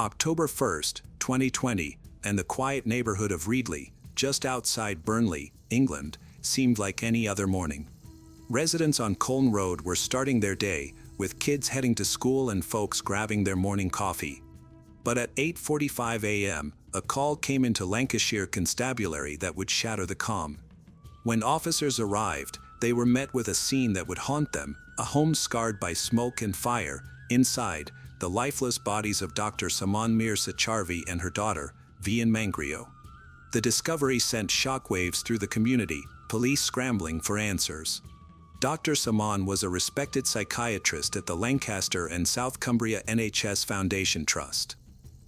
October 1st, 2020, and the quiet neighborhood of Reedley, just outside Burnley, England, seemed like any other morning. Residents on Colne Road were starting their day, with kids heading to school and folks grabbing their morning coffee. But at 8:45 a.m., a call came into Lancashire Constabulary that would shatter the calm. When officers arrived, they were met with a scene that would haunt them, a home scarred by smoke and fire. Inside, the lifeless bodies of Dr. Saman Mir Sacharvi and her daughter, Vian Mangrio. The discovery sent shockwaves through the community, police scrambling for answers. Dr. Saman was a respected psychiatrist at the Lancaster and South Cumbria NHS Foundation Trust.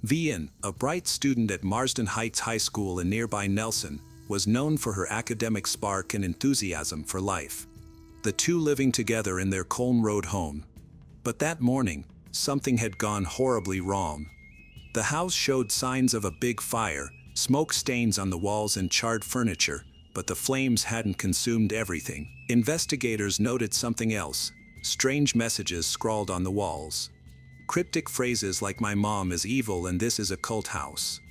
Vian, a bright student at Marsden Heights High School in nearby Nelson, was known for her academic spark and enthusiasm for life. The two living together in their Colne Road home. But that morning, something had gone horribly wrong. The house showed signs of a big fire, smoke stains on the walls and charred furniture, but the flames hadn't consumed everything. Investigators noted something else: strange messages scrawled on the walls. Cryptic phrases like "my mom is evil and this is a cult house."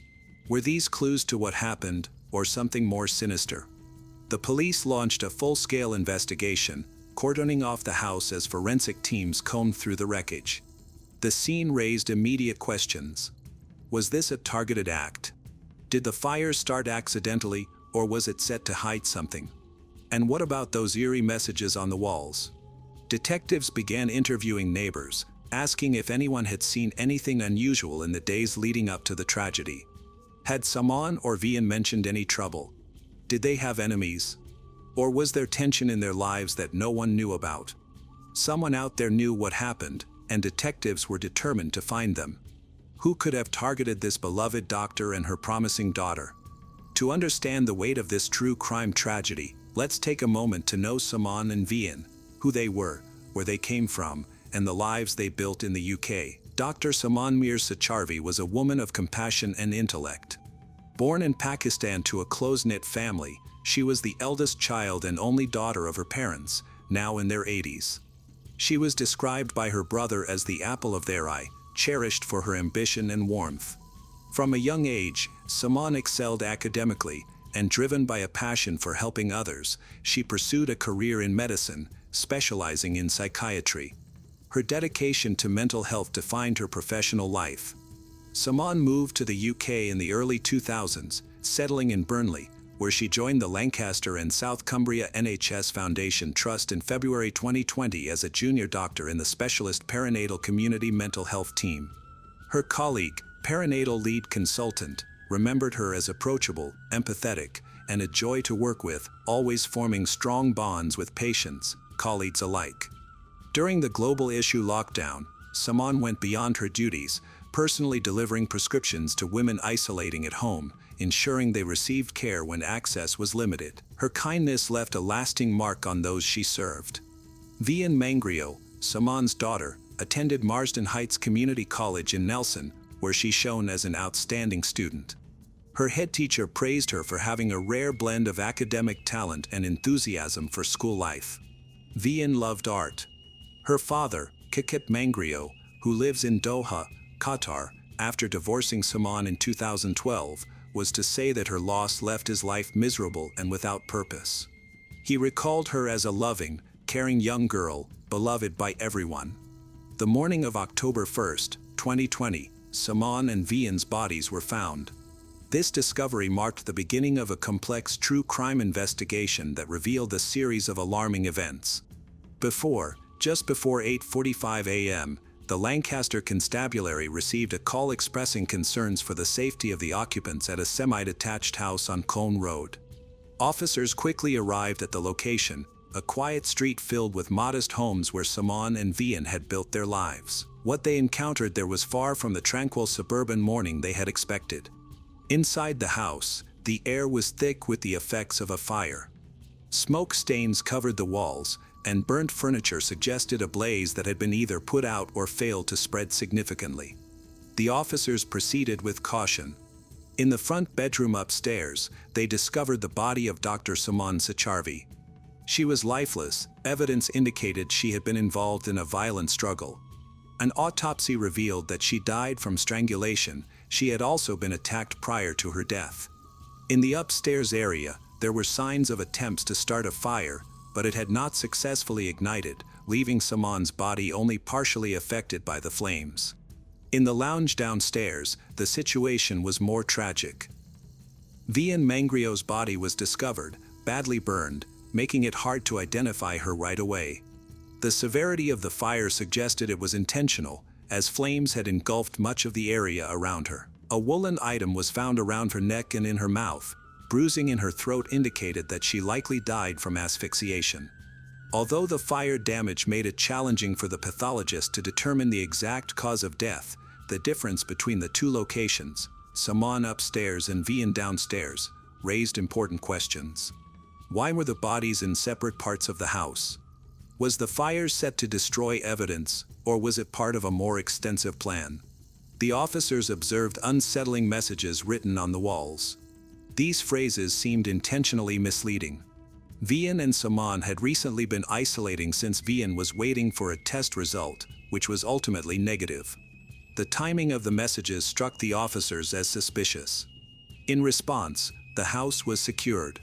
Were these clues to what happened, or something more sinister? The police launched a full-scale investigation, cordoning off the house as forensic teams combed through the wreckage. The scene raised immediate questions. Was this a targeted act? Did the fire start accidentally, or was it set to hide something? And what about those eerie messages on the walls? Detectives began interviewing neighbors, asking if anyone had seen anything unusual in the days leading up to the tragedy. Had Saman or Vian mentioned any trouble? Did they have enemies? Or was there tension in their lives that no one knew about? Someone out there knew what happened, and detectives were determined to find them. Who could have targeted this beloved doctor and her promising daughter? To understand the weight of this true crime tragedy, let's take a moment to know Saman and Vian, who they were, where they came from, and the lives they built in the UK. Dr. Saman Mir Sacharvi was a woman of compassion and intellect. Born in Pakistan to a close-knit family, she was the eldest child and only daughter of her parents, now in their 80s. She was described by her brother as the apple of their eye, cherished for her ambition and warmth. From a young age, Saman excelled academically, and driven by a passion for helping others, she pursued a career in medicine, specializing in psychiatry. Her dedication to mental health defined her professional life. Saman moved to the UK in the early 2000s, settling in Burnley, where she joined the Lancaster and South Cumbria NHS Foundation Trust in February 2020 as a junior doctor in the specialist perinatal community mental health team. Her colleague, perinatal lead consultant, remembered her as approachable, empathetic, and a joy to work with, always forming strong bonds with patients, colleagues alike. During the global issue lockdown, Saman went beyond her duties, personally delivering prescriptions to women isolating at home, ensuring they received care when access was limited. Her kindness left a lasting mark on those she served. Vian Mangrio, Saman's daughter, attended Marsden Heights Community College in Nelson, where she shone as an outstanding student. Her head teacher praised her for having a rare blend of academic talent and enthusiasm for school life. Vian loved art. Her father, Kikit Mangrio, who lives in Doha, Qatar, after divorcing Saman in 2012, was to say that her loss left his life miserable and without purpose. He recalled her as a loving, caring young girl, beloved by everyone. The morning of October 1st, 2020, Saman and Vian's bodies were found. This discovery marked the beginning of a complex true crime investigation that revealed a series of alarming events. Just before 8:45 a.m., the Lancaster Constabulary received a call expressing concerns for the safety of the occupants at a semi-detached house on Colne Road. Officers quickly arrived at the location, a quiet street filled with modest homes where Saman and Vian had built their lives. What they encountered there was far from the tranquil suburban morning they had expected. Inside the house, the air was thick with the effects of a fire. Smoke stains covered the walls, and burnt furniture suggested a blaze that had been either put out or failed to spread significantly. The officers proceeded with caution. In the front bedroom upstairs, they discovered the body of Dr. Saman Sacharvi. She was lifeless, evidence indicated she had been involved in a violent struggle. An autopsy revealed that she died from strangulation. She had also been attacked prior to her death. In the upstairs area, there were signs of attempts to start a fire, but it had not successfully ignited, leaving Saman's body only partially affected by the flames. In the lounge downstairs, the situation was more tragic. Vian Mangrio's body was discovered, badly burned, making it hard to identify her right away. The severity of the fire suggested it was intentional, as flames had engulfed much of the area around her. A woolen item was found around her neck and in her mouth. Bruising in her throat indicated that she likely died from asphyxiation. Although the fire damage made it challenging for the pathologist to determine the exact cause of death, the difference between the two locations, Saman upstairs and Vian downstairs, raised important questions. Why were the bodies in separate parts of the house? Was the fire set to destroy evidence, or was it part of a more extensive plan? The officers observed unsettling messages written on the walls. These phrases seemed intentionally misleading. Vian and Saman had recently been isolating since Vian was waiting for a test result, which was ultimately negative. The timing of the messages struck the officers as suspicious. In response, the house was secured.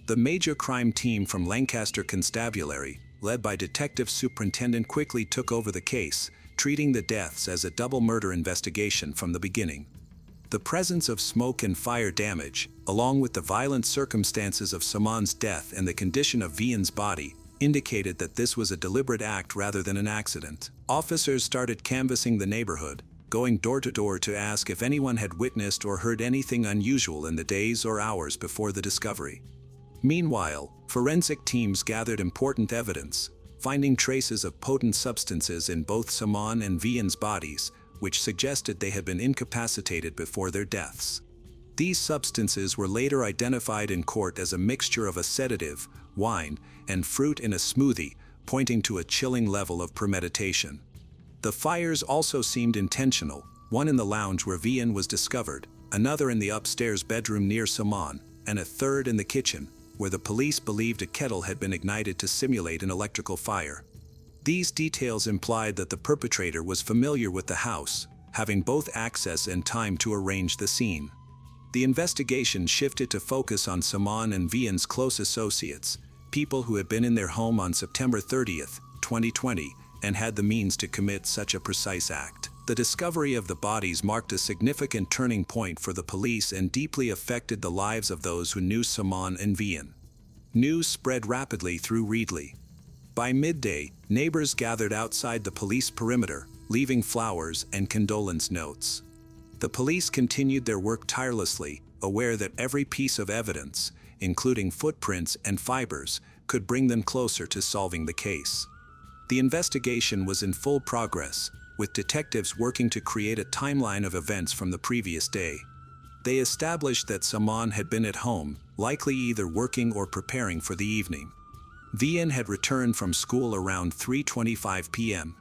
The major crime team from Lancaster Constabulary, led by Detective Superintendent, quickly took over the case, treating the deaths as a double murder investigation from the beginning. The presence of smoke and fire damage, along with the violent circumstances of Saman's death and the condition of Vian's body, indicated that this was a deliberate act rather than an accident. Officers started canvassing the neighborhood, going door to door to ask if anyone had witnessed or heard anything unusual in the days or hours before the discovery. Meanwhile, forensic teams gathered important evidence, finding traces of potent substances in both Saman and Vian's bodies, which suggested they had been incapacitated before their deaths. These substances were later identified in court as a mixture of a sedative, wine, and fruit in a smoothie, pointing to a chilling level of premeditation. The fires also seemed intentional, one in the lounge where Vian was discovered, another in the upstairs bedroom near Saman, and a third in the kitchen, where the police believed a kettle had been ignited to simulate an electrical fire. These details implied that the perpetrator was familiar with the house, having both access and time to arrange the scene. The investigation shifted to focus on Saman and Vian's close associates, people who had been in their home on September 30, 2020, and had the means to commit such a precise act. The discovery of the bodies marked a significant turning point for the police and deeply affected the lives of those who knew Saman and Vian. News spread rapidly through Reedley. By midday, neighbors gathered outside the police perimeter, leaving flowers and condolence notes. The police continued their work tirelessly, aware that every piece of evidence, including footprints and fibers, could bring them closer to solving the case. The investigation was in full progress, with detectives working to create a timeline of events from the previous day. They established that Saman had been at home, likely either working or preparing for the evening. Vian had returned from school around 3:25 p.m.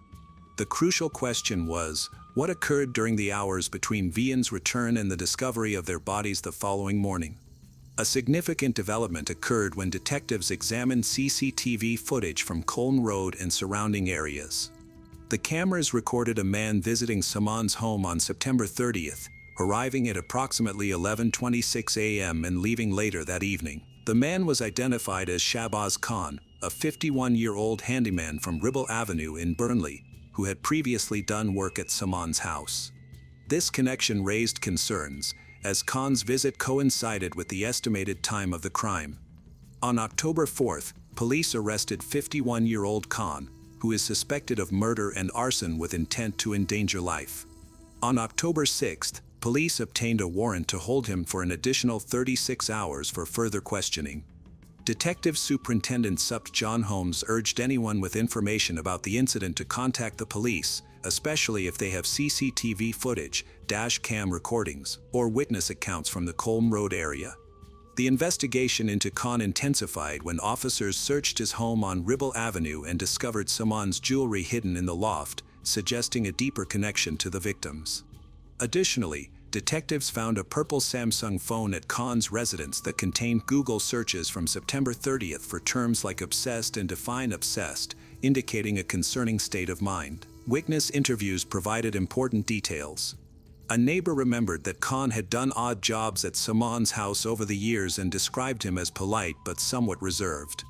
The crucial question was, what occurred during the hours between Vian's return and the discovery of their bodies the following morning? A significant development occurred when detectives examined CCTV footage from Colne Road and surrounding areas. The cameras recorded a man visiting Saman's home on September 30th, arriving at approximately 11:26 a.m. and leaving later that evening. The man was identified as Shahbaz Khan, a 51-year-old handyman from Reedley Avenue in Burnley, who had previously done work at Saman's house. This connection raised concerns, as Khan's visit coincided with the estimated time of the crime. On October 4th, police arrested 51-year-old Khan, who is suspected of murder and arson with intent to endanger life. On October 6th, police obtained a warrant to hold him for an additional 36 hours for further questioning. Detective Superintendent Supt John Holmes urged anyone with information about the incident to contact the police, especially if they have CCTV footage, dash cam recordings, or witness accounts from the Colne Road area. The investigation into Khan intensified when officers searched his home on Reedley Avenue and discovered Saman's jewelry hidden in the loft, suggesting a deeper connection to the victims. Additionally, detectives found a purple Samsung phone at Khan's residence that contained Google searches from September 30th for terms like obsessed and define obsessed, indicating a concerning state of mind. Witness interviews provided important details. A neighbor remembered that Khan had done odd jobs at Saman's house over the years and described him as polite but somewhat reserved.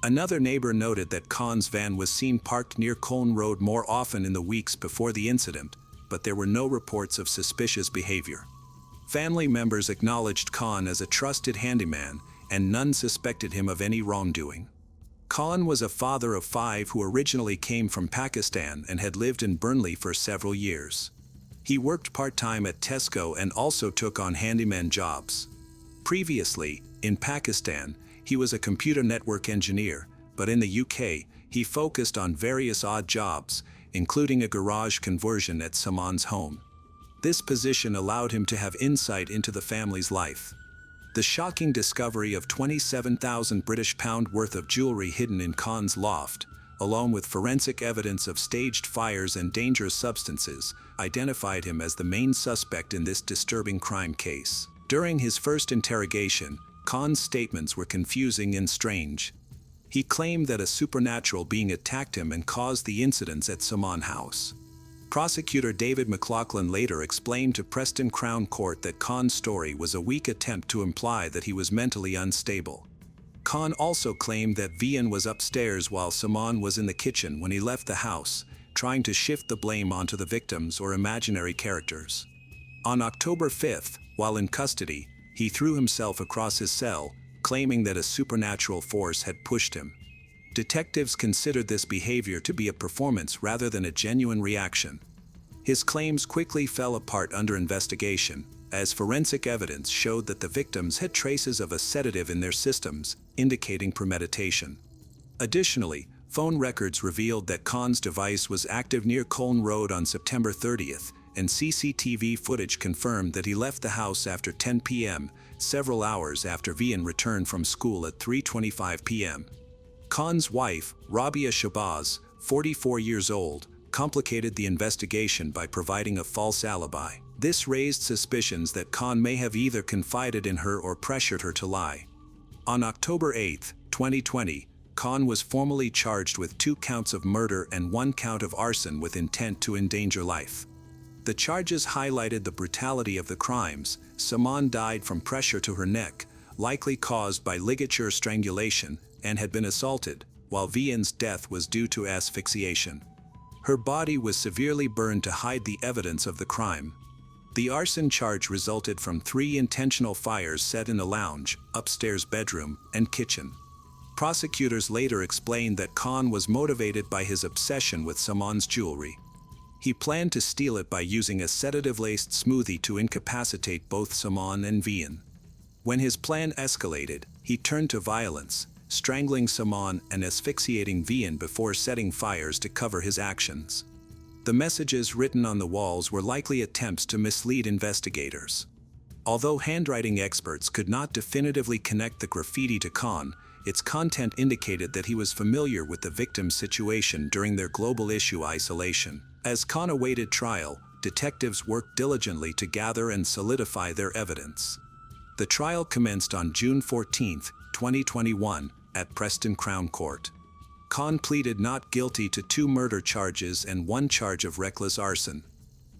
Another neighbor noted that Khan's van was seen parked near Colne Road more often in the weeks before the incident, but there were no reports of suspicious behavior. Family members acknowledged Khan as a trusted handyman, and none suspected him of any wrongdoing. Khan was a father of 5 who originally came from Pakistan and had lived in Burnley for several years. He worked part-time at Tesco and also took on handyman jobs. Previously, in Pakistan, he was a computer network engineer, but in the UK, he focused on various odd jobs, including a garage conversion at Saman's home. This position allowed him to have insight into the family's life. The shocking discovery of £27,000 worth of jewelry hidden in Khan's loft, along with forensic evidence of staged fires and dangerous substances, identified him as the main suspect in this disturbing crime case. During his first interrogation, Khan's statements were confusing and strange. He claimed that a supernatural being attacked him and caused the incidents at Saman House. Prosecutor David McLaughlin later explained to Preston Crown Court that Khan's story was a weak attempt to imply that he was mentally unstable. Khan also claimed that Vian was upstairs while Saman was in the kitchen when he left the house, trying to shift the blame onto the victims or imaginary characters. On October 5th, while in custody, he threw himself across his cell, claiming that a supernatural force had pushed him. Detectives considered this behavior to be a performance rather than a genuine reaction. His claims quickly fell apart under investigation, as forensic evidence showed that the victims had traces of a sedative in their systems, indicating premeditation. Additionally, phone records revealed that Khan's device was active near Colne Road on September 30th, and CCTV footage confirmed that he left the house after 10 p.m., several hours after Vian returned from school at 3:25 p.m. Khan's wife, Rabia Shabazz, 44 years old, complicated the investigation by providing a false alibi. This raised suspicions that Khan may have either confided in her or pressured her to lie. On October 8, 2020, Khan was formally charged with 2 counts of murder and 1 count of arson with intent to endanger life. The charges highlighted the brutality of the crimes. Saman died from pressure to her neck, likely caused by ligature strangulation, and had been assaulted, while Vian's death was due to asphyxiation. Her body was severely burned to hide the evidence of the crime. The arson charge resulted from 3 intentional fires set in a lounge, upstairs bedroom, and kitchen. Prosecutors later explained that Khan was motivated by his obsession with Saman's jewelry. He planned to steal it by using a sedative-laced smoothie to incapacitate both Saman and Vian. When his plan escalated, he turned to violence, strangling Saman and asphyxiating Vian before setting fires to cover his actions. The messages written on the walls were likely attempts to mislead investigators. Although handwriting experts could not definitively connect the graffiti to Khan, its content indicated that he was familiar with the victim's situation during their global issue isolation. As Khan awaited trial, detectives worked diligently to gather and solidify their evidence. The trial commenced on June 14, 2021, at Preston Crown Court. Khan pleaded not guilty to 2 murder charges and 1 charge of reckless arson.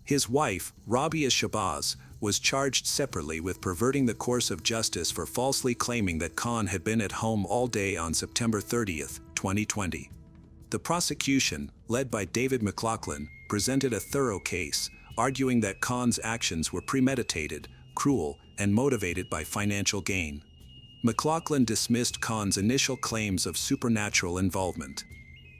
His wife, Rabia Shabazz, was charged separately with perverting the course of justice for falsely claiming that Khan had been at home all day on September 30, 2020. The prosecution, led by David McLaughlin, presented a thorough case, arguing that Khan's actions were premeditated, cruel, and motivated by financial gain. McLaughlin dismissed Khan's initial claims of supernatural involvement.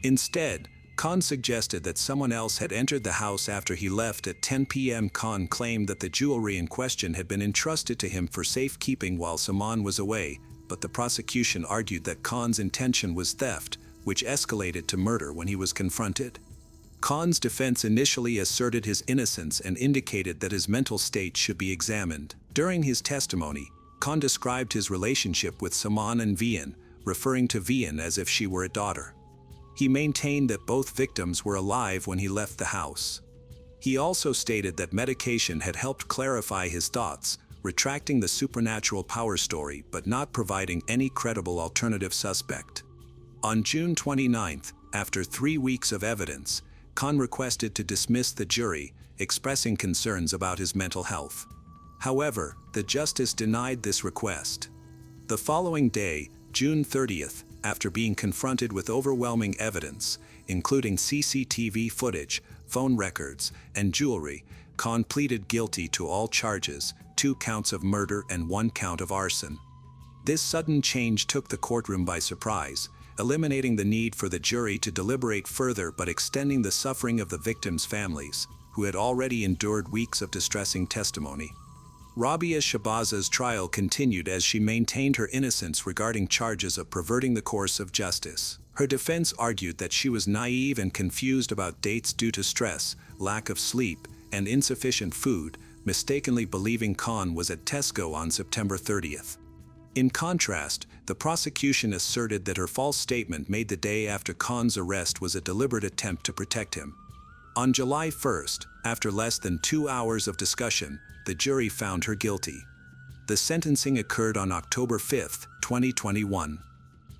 Instead, Khan suggested that someone else had entered the house after he left at 10 p.m. Khan claimed that the jewelry in question had been entrusted to him for safekeeping while Saman was away, but the prosecution argued that Khan's intention was theft, which escalated to murder when he was confronted. Khan's defense initially asserted his innocence and indicated that his mental state should be examined. During his testimony, Khan described his relationship with Saman and Vian, referring to Vian as if she were a daughter. He maintained that both victims were alive when he left the house. He also stated that medication had helped clarify his thoughts, retracting the supernatural power story but not providing any credible alternative suspect. On June 29, After 3 weeks of evidence, Khan requested to dismiss the jury, expressing concerns about his mental health. However, the justice denied this request. The following day, June 30th, after being confronted with overwhelming evidence, including CCTV footage, phone records, and jewelry, Khan pleaded guilty to all charges, 2 counts of murder and 1 count of arson. This sudden change took the courtroom by surprise, eliminating the need for the jury to deliberate further but extending the suffering of the victims' families, who had already endured weeks of distressing testimony. Rabia Shabaza's trial continued as she maintained her innocence regarding charges of perverting the course of justice. Her defense argued that she was naive and confused about dates due to stress, lack of sleep, and insufficient food, mistakenly believing Khan was at Tesco on September 30th. In contrast, the prosecution asserted that her false statement made the day after Khan's arrest was a deliberate attempt to protect him. On July 1st, after less than 2 hours of discussion, the jury found her guilty. The sentencing occurred on October 5, 2021.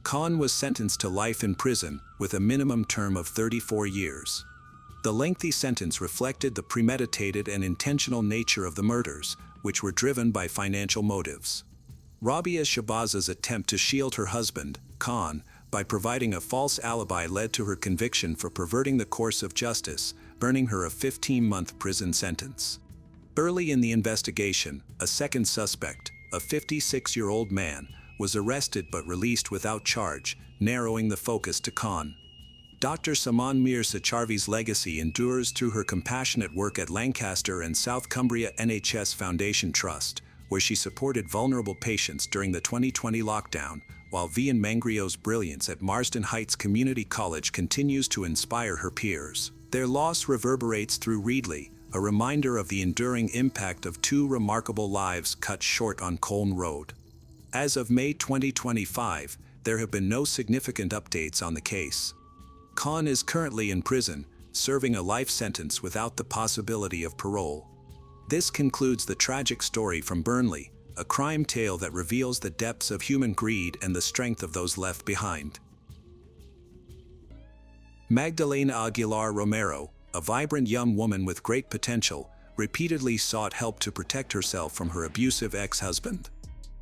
Khan was sentenced to life in prison, with a minimum term of 34 years. The lengthy sentence reflected the premeditated and intentional nature of the murders, which were driven by financial motives. Rabia Shabaza's attempt to shield her husband, Khan, by providing a false alibi led to her conviction for perverting the course of justice, earning her a 15-month prison sentence. Early in the investigation, a second suspect, a 56-year-old man, was arrested but released without charge, narrowing the focus to Khan. Dr. Saman Mir Sacharvi's legacy endures through her compassionate work at Lancaster and South Cumbria NHS Foundation Trust, where she supported vulnerable patients during the 2020 lockdown, while Vian Mangrio's brilliance at Marsden Heights Community College continues to inspire her peers. Their loss reverberates through Reedley, a reminder of the enduring impact of 2 remarkable lives cut short on Colne Road. As of May 2025, there have been no significant updates on the case. Khan is currently in prison, serving a life sentence without the possibility of parole. This concludes the tragic story from Burnley, a crime tale that reveals the depths of human greed and the strength of those left behind. Magdalena Aguilar Romero, a vibrant young woman with great potential, repeatedly sought help to protect herself from her abusive ex-husband.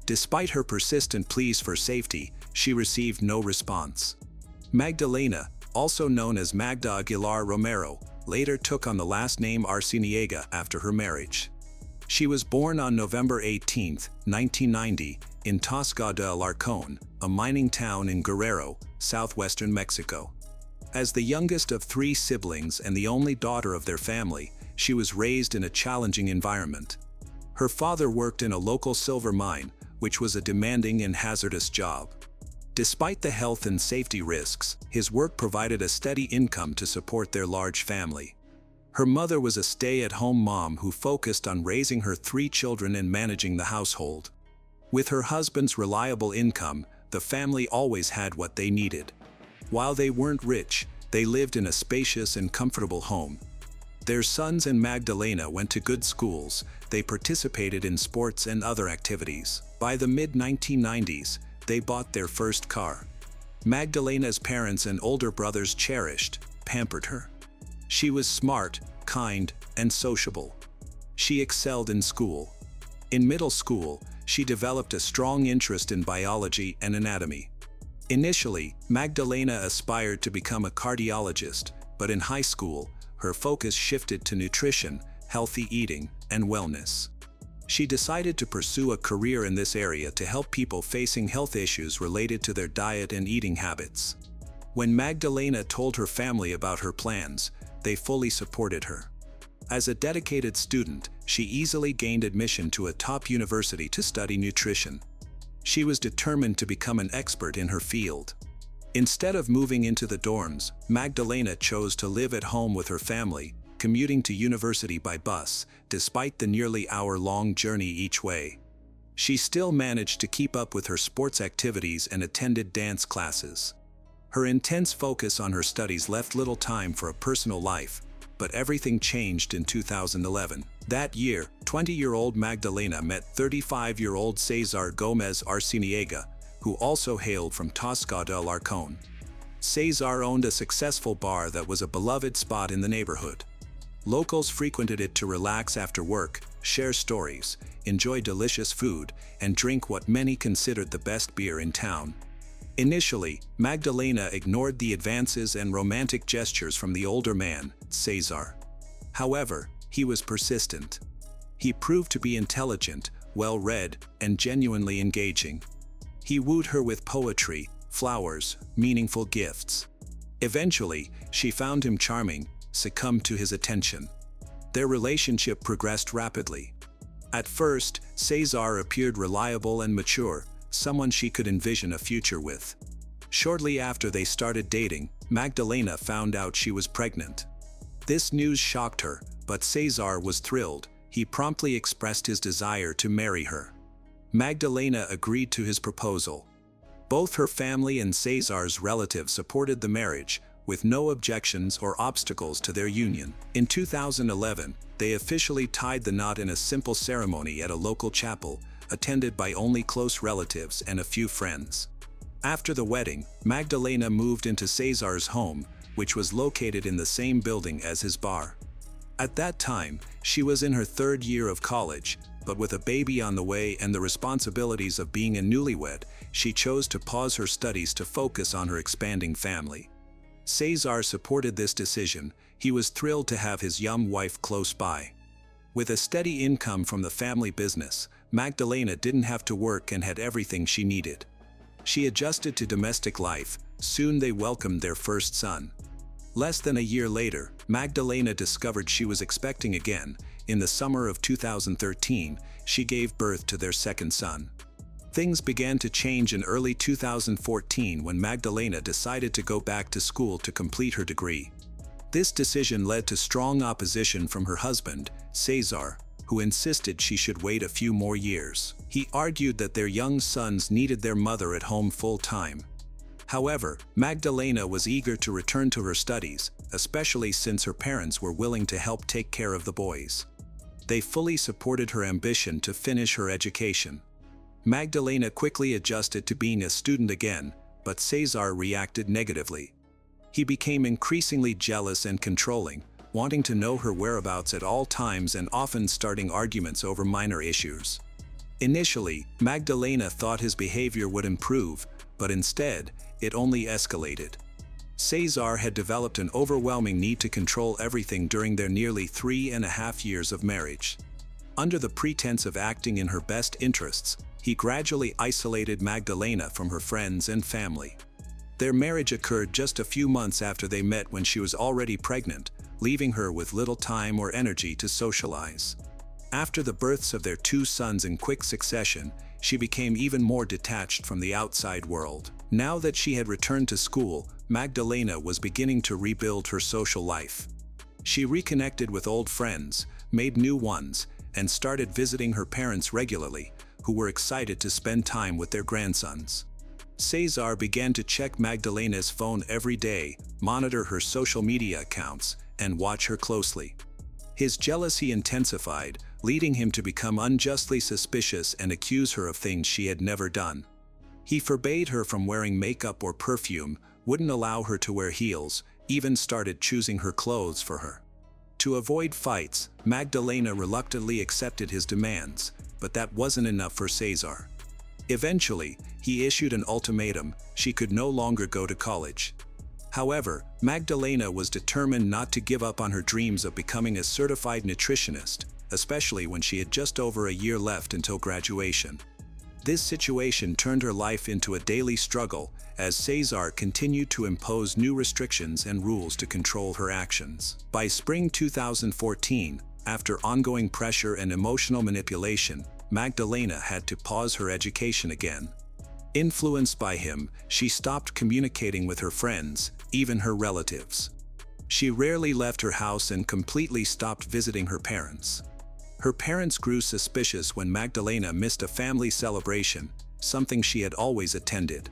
Despite her persistent pleas for safety, she received no response. Magdalena, also known as Magda Aguilar Romero, later took on the last name Arciniega after her marriage. She was born on November 18, 1990, in Tasca de Alarcón, a mining town in Guerrero, southwestern Mexico. As the youngest of 3 siblings and the only daughter of their family, she was raised in a challenging environment. Her father worked in a local silver mine, which was a demanding and hazardous job. Despite the health and safety risks, his work provided a steady income to support their large family. Her mother was a stay-at-home mom who focused on raising her 3 children and managing the household. With her husband's reliable income, the family always had what they needed. While they weren't rich, they lived in a spacious and comfortable home. Their sons and Magdalena went to good schools, they participated in sports and other activities. By the mid-1990s, they bought their first car. Magdalena's parents and older brothers cherished, pampered her. She was smart, kind, and sociable. She excelled in school. In middle school, she developed a strong interest in biology and anatomy. Initially, Magdalena aspired to become a cardiologist, but in high school, her focus shifted to nutrition, healthy eating, and wellness. She decided to pursue a career in this area to help people facing health issues related to their diet and eating habits. When Magdalena told her family about her plans, they fully supported her. As a dedicated student, she easily gained admission to a top university to study nutrition. She was determined to become an expert in her field. Instead of moving into the dorms, Magdalena chose to live at home with her family, commuting to university by bus, despite the nearly hour-long journey each way. She still managed to keep up with her sports activities and attended dance classes. Her intense focus on her studies left little time for a personal life, but everything changed in 2011. That year, 20-year-old Magdalena met 35-year-old Cesar Gomez Arciniega, who also hailed from Tasca de Alarcón. Cesar owned a successful bar that was a beloved spot in the neighborhood. Locals frequented it to relax after work, share stories, enjoy delicious food, and drink what many considered the best beer in town. Initially, Magdalena ignored the advances and romantic gestures from the older man, Cesar. However, he was persistent. He proved to be intelligent, well-read, and genuinely engaging. He wooed her with poetry, flowers, meaningful gifts. Eventually, she found him charming, succumbed to his attention. Their relationship progressed rapidly. At first, Cesar appeared reliable and mature, someone she could envision a future with. Shortly after they started dating, Magdalena found out she was pregnant. This news shocked her, but Cesar was thrilled. He promptly expressed his desire to marry her. Magdalena agreed to his proposal. Both her family and Cesar's relatives supported the marriage, with no objections or obstacles to their union. In 2011, they officially tied the knot in a simple ceremony at a local chapel, attended by only close relatives and a few friends. After the wedding, Magdalena moved into Cesar's home, which was located in the same building as his bar. At that time, she was in her third year of college, but with a baby on the way and the responsibilities of being a newlywed, she chose to pause her studies to focus on her expanding family. Cesar supported this decision. He was thrilled to have his young wife close by. With a steady income from the family business, Magdalena didn't have to work and had everything she needed. She adjusted to domestic life. Soon they welcomed their first son. Less than a year later, Magdalena discovered she was expecting again. In the summer of 2013, she gave birth to their second son. Things began to change in early 2014 when Magdalena decided to go back to school to complete her degree. This decision led to strong opposition from her husband, Cesar, who insisted she should wait a few more years. He argued that their young sons needed their mother at home full-time. However, Magdalena was eager to return to her studies, especially since her parents were willing to help take care of the boys. They fully supported her ambition to finish her education. Magdalena quickly adjusted to being a student again, but Cesar reacted negatively. He became increasingly jealous and controlling, wanting to know her whereabouts at all times and often starting arguments over minor issues. Initially, Magdalena thought his behavior would improve, but instead, it only escalated. Cesar had developed an overwhelming need to control everything during their nearly 3.5 years of marriage. Under the pretense of acting in her best interests, he gradually isolated Magdalena from her friends and family. Their marriage occurred just a few months after they met when she was already pregnant, leaving her with little time or energy to socialize. After the births of their two sons in quick succession, she became even more detached from the outside world. Now that she had returned to school, Magdalena was beginning to rebuild her social life. She reconnected with old friends, made new ones, and started visiting her parents regularly, who were excited to spend time with their grandsons. Cesar began to check Magdalena's phone every day, monitor her social media accounts, and watch her closely. His jealousy intensified, leading him to become unjustly suspicious and accuse her of things she had never done. He forbade her from wearing makeup or perfume, wouldn't allow her to wear heels, even started choosing her clothes for her. To avoid fights, Magdalena reluctantly accepted his demands, but that wasn't enough for Cesar. Eventually, he issued an ultimatum: she could no longer go to college. However, Magdalena was determined not to give up on her dreams of becoming a certified nutritionist, especially when she had just over a year left until graduation. This situation turned her life into a daily struggle, as Cesar continued to impose new restrictions and rules to control her actions. By spring 2014, after ongoing pressure and emotional manipulation, Magdalena had to pause her education again. Influenced by him, she stopped communicating with her friends, even her relatives. She rarely left her house and completely stopped visiting her parents. Her parents grew suspicious when Magdalena missed a family celebration, something she had always attended.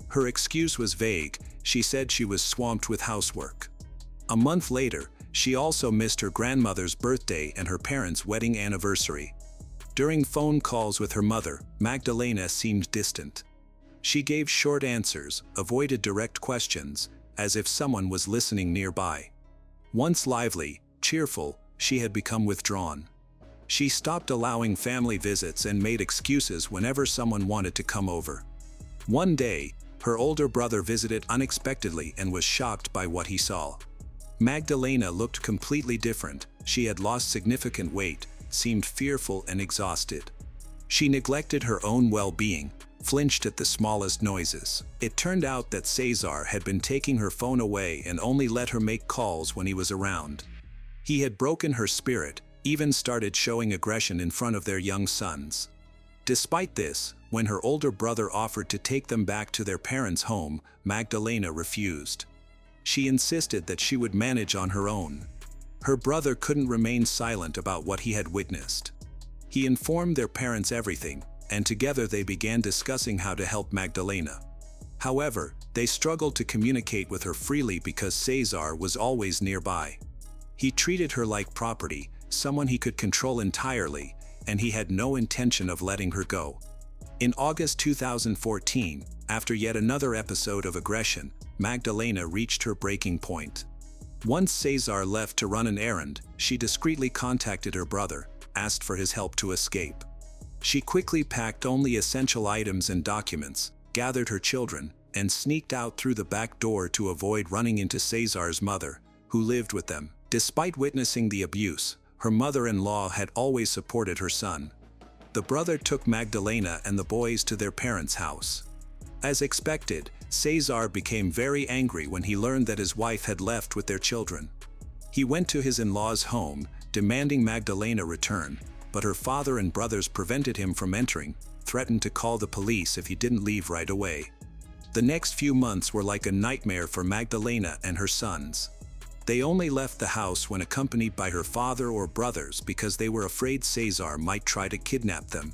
Her excuse was vague. She said she was swamped with housework. A month later, she also missed her grandmother's birthday and her parents' wedding anniversary. During phone calls with her mother, Magdalena seemed distant. She gave short answers, avoided direct questions, as if someone was listening nearby. Once lively, cheerful, she had become withdrawn. She stopped allowing family visits and made excuses whenever someone wanted to come over. One day, her older brother visited unexpectedly and was shocked by what he saw. Magdalena looked completely different. She had lost significant weight, seemed fearful and exhausted. She neglected her own well-being, flinched at the smallest noises. It turned out that Cesar had been taking her phone away and only let her make calls when he was around. He had broken her spirit, even started showing aggression in front of their young sons. Despite this, when her older brother offered to take them back to their parents' home, Magdalena refused. She insisted that she would manage on her own. Her brother couldn't remain silent about what he had witnessed. He informed their parents everything, and together they began discussing how to help Magdalena. However, they struggled to communicate with her freely because Cesar was always nearby. He treated her like property, someone he could control entirely, and he had no intention of letting her go. In August 2014, after yet another episode of aggression, Magdalena reached her breaking point. Once Cesar left to run an errand, she discreetly contacted her brother, asked for his help to escape. She quickly packed only essential items and documents, gathered her children, and sneaked out through the back door to avoid running into Cesar's mother, who lived with them. Despite witnessing the abuse, her mother-in-law had always supported her son. The brother took Magdalena and the boys to their parents' house. As expected, Cesar became very angry when he learned that his wife had left with their children. He went to his in-laws' home, demanding Magdalena return, but her father and brothers prevented him from entering, threatened to call the police if he didn't leave right away. The next few months were like a nightmare for Magdalena and her sons. They only left the house when accompanied by her father or brothers because they were afraid Cesar might try to kidnap them.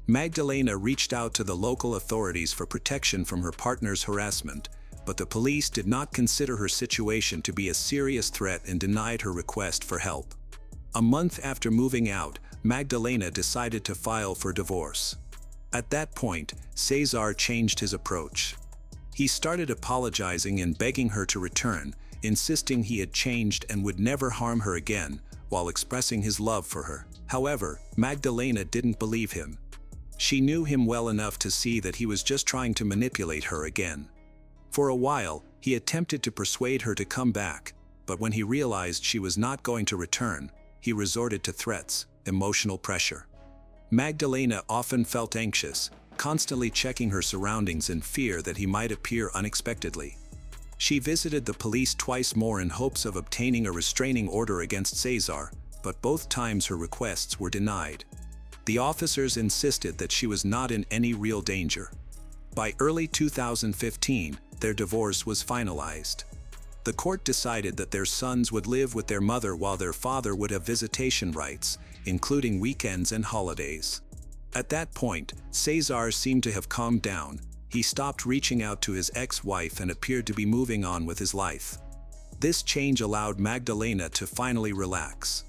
Magdalena reached out to the local authorities for protection from her partner's harassment, but the police did not consider her situation to be a serious threat and denied her request for help. A month after moving out, Magdalena decided to file for divorce. At that point, Cesar changed his approach. He started apologizing and begging her to return, insisting he had changed and would never harm her again, while expressing his love for her. However, Magdalena didn't believe him. She knew him well enough to see that he was just trying to manipulate her again. For a while, he attempted to persuade her to come back, but when he realized she was not going to return, he resorted to threats, emotional pressure. Magdalena often felt anxious, constantly checking her surroundings in fear that he might appear unexpectedly. She visited the police twice more in hopes of obtaining a restraining order against Cesar, but both times her requests were denied. The officers insisted that she was not in any real danger. By early 2015, their divorce was finalized. The court decided that their sons would live with their mother while their father would have visitation rights, including weekends and holidays. At that point, Cesar seemed to have calmed down. He stopped reaching out to his ex-wife and appeared to be moving on with his life. This change allowed Magdalena to finally relax.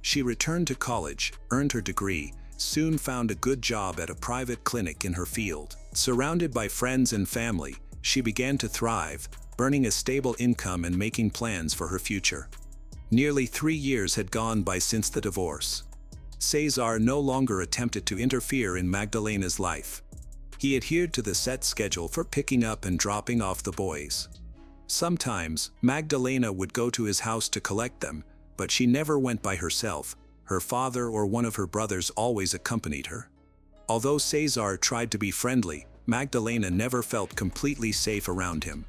She returned to college, earned her degree, soon found a good job at a private clinic in her field. Surrounded by friends and family, she began to thrive, earning a stable income and making plans for her future. Nearly 3 years had gone by since the divorce. Cesar no longer attempted to interfere in Magdalena's life. He adhered to the set schedule for picking up and dropping off the boys. Sometimes, Magdalena would go to his house to collect them, but she never went by herself. Her father or one of her brothers always accompanied her. Although Cesar tried to be friendly, Magdalena never felt completely safe around him.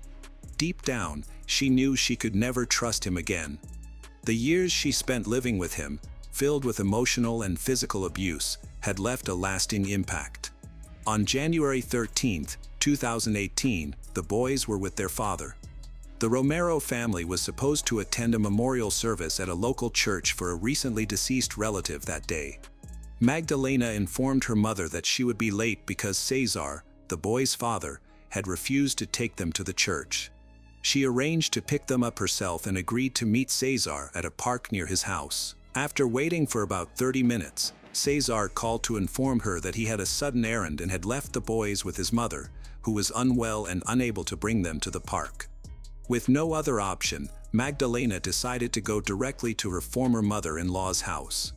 Deep down, she knew she could never trust him again. The years she spent living with him, filled with emotional and physical abuse, had left a lasting impact. On January 13, 2018, the boys were with their father. The Romero family was supposed to attend a memorial service at a local church for a recently deceased relative that day. Magdalena informed her mother that she would be late because Cesar, the boys' father, had refused to take them to the church. She arranged to pick them up herself and agreed to meet Cesar at a park near his house. After waiting for about 30 minutes, Cesar called to inform her that he had a sudden errand and had left the boys with his mother, who was unwell and unable to bring them to the park. With no other option, Magdalena decided to go directly to her former mother-in-law's house.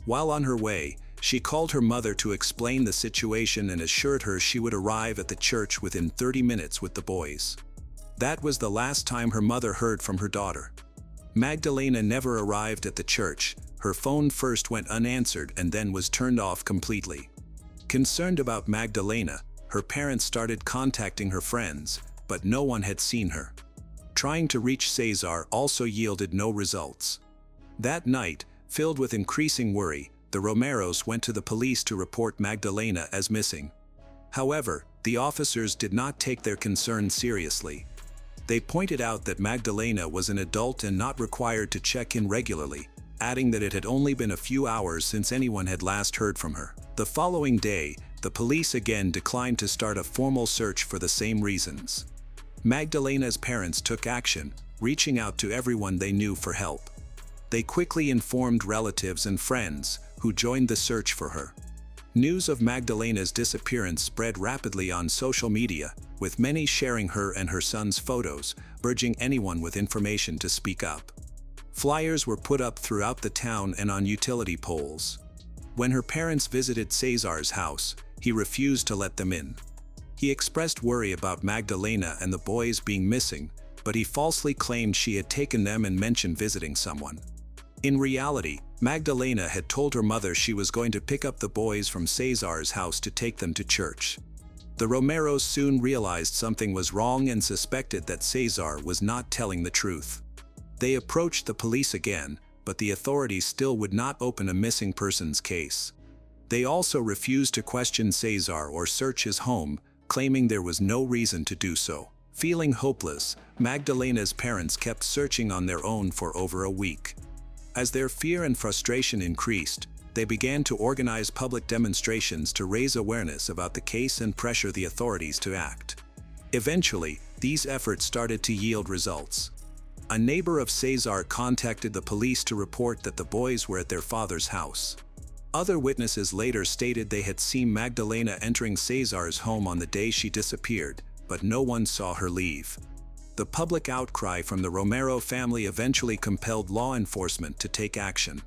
While on her way, she called her mother to explain the situation and assured her she would arrive at the church within 30 minutes with the boys. That was the last time her mother heard from her daughter. Magdalena never arrived at the church. Her phone first went unanswered and then was turned off completely. Concerned about Magdalena, her parents started contacting her friends, but no one had seen her. Trying to reach Cesar also yielded no results. That night, filled with increasing worry, the Romeros went to the police to report Magdalena as missing. However, the officers did not take their concern seriously. They pointed out that Magdalena was an adult and not required to check in regularly, adding that it had only been a few hours since anyone had last heard from her. The following day, the police again declined to start a formal search for the same reasons. Magdalena's parents took action, reaching out to everyone they knew for help. They quickly informed relatives and friends, who joined the search for her. News of Magdalena's disappearance spread rapidly on social media, with many sharing her and her son's photos, urging anyone with information to speak up. Flyers were put up throughout the town and on utility poles. When her parents visited Cesar's house, he refused to let them in. He expressed worry about Magdalena and the boys being missing, but he falsely claimed she had taken them and mentioned visiting someone. In reality, Magdalena had told her mother she was going to pick up the boys from Cesar's house to take them to church. The Romeros soon realized something was wrong and suspected that Cesar was not telling the truth. They approached the police again, but the authorities still would not open a missing persons case. They also refused to question Cesar or search his home, claiming there was no reason to do so. Feeling hopeless, Magdalena's parents kept searching on their own for over a week. As their fear and frustration increased, they began to organize public demonstrations to raise awareness about the case and pressure the authorities to act. Eventually, these efforts started to yield results. A neighbor of Cesar contacted the police to report that the boys were at their father's house. Other witnesses later stated they had seen Magdalena entering Cesar's home on the day she disappeared, but no one saw her leave. The public outcry from the Romero family eventually compelled law enforcement to take action.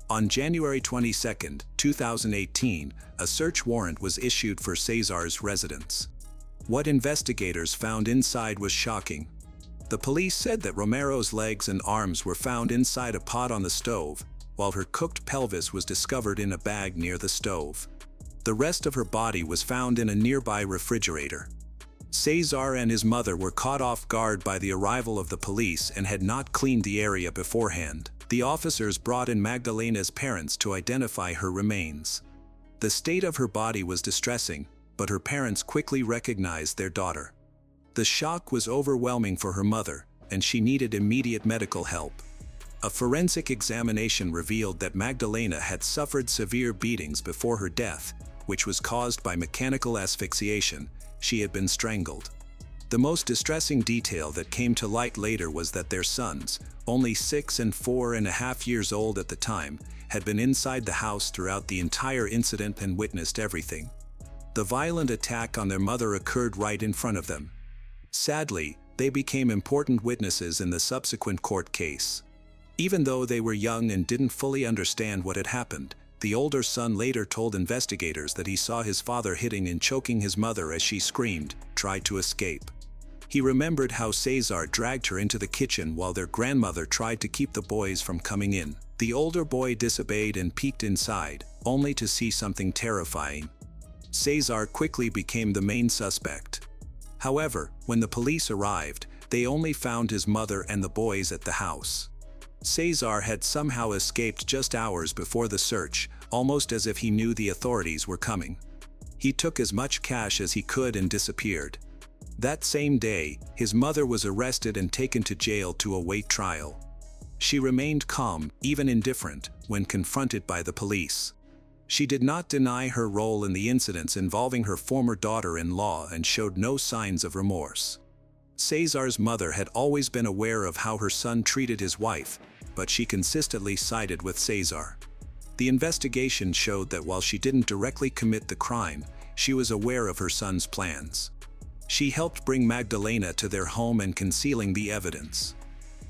On January 22, 2018, a search warrant was issued for Cesar's residence. What investigators found inside was shocking. The police said that Romero's legs and arms were found inside a pot on the stove, while her cooked pelvis was discovered in a bag near the stove. The rest of her body was found in a nearby refrigerator. Cesar and his mother were caught off guard by the arrival of the police and had not cleaned the area beforehand. The officers brought in Magdalena's parents to identify her remains. The state of her body was distressing, but her parents quickly recognized their daughter. The shock was overwhelming for her mother, and she needed immediate medical help. A forensic examination revealed that Magdalena had suffered severe beatings before her death, which was caused by mechanical asphyxiation. She had been strangled. The most distressing detail that came to light later was that their sons, only 6 and 4.5 years old at the time, had been inside the house throughout the entire incident and witnessed everything. The violent attack on their mother occurred right in front of them. Sadly, they became important witnesses in the subsequent court case. Even though they were young and didn't fully understand what had happened, the older son later told investigators that he saw his father hitting and choking his mother as she screamed, tried to escape. He remembered how Cesar dragged her into the kitchen while their grandmother tried to keep the boys from coming in. The older boy disobeyed and peeked inside, only to see something terrifying. Cesar quickly became the main suspect. However, when the police arrived, they only found his mother and the boys at the house. Cesar had somehow escaped just hours before the search, almost as if he knew the authorities were coming. He took as much cash as he could and disappeared. That same day, his mother was arrested and taken to jail to await trial. She remained calm, even indifferent, when confronted by the police. She did not deny her role in the incidents involving her former daughter-in-law and showed no signs of remorse. Cesar's mother had always been aware of how her son treated his wife, but she consistently sided with Cesar. The investigation showed that while she didn't directly commit the crime, she was aware of her son's plans. She helped bring Magdalena to their home and concealing the evidence.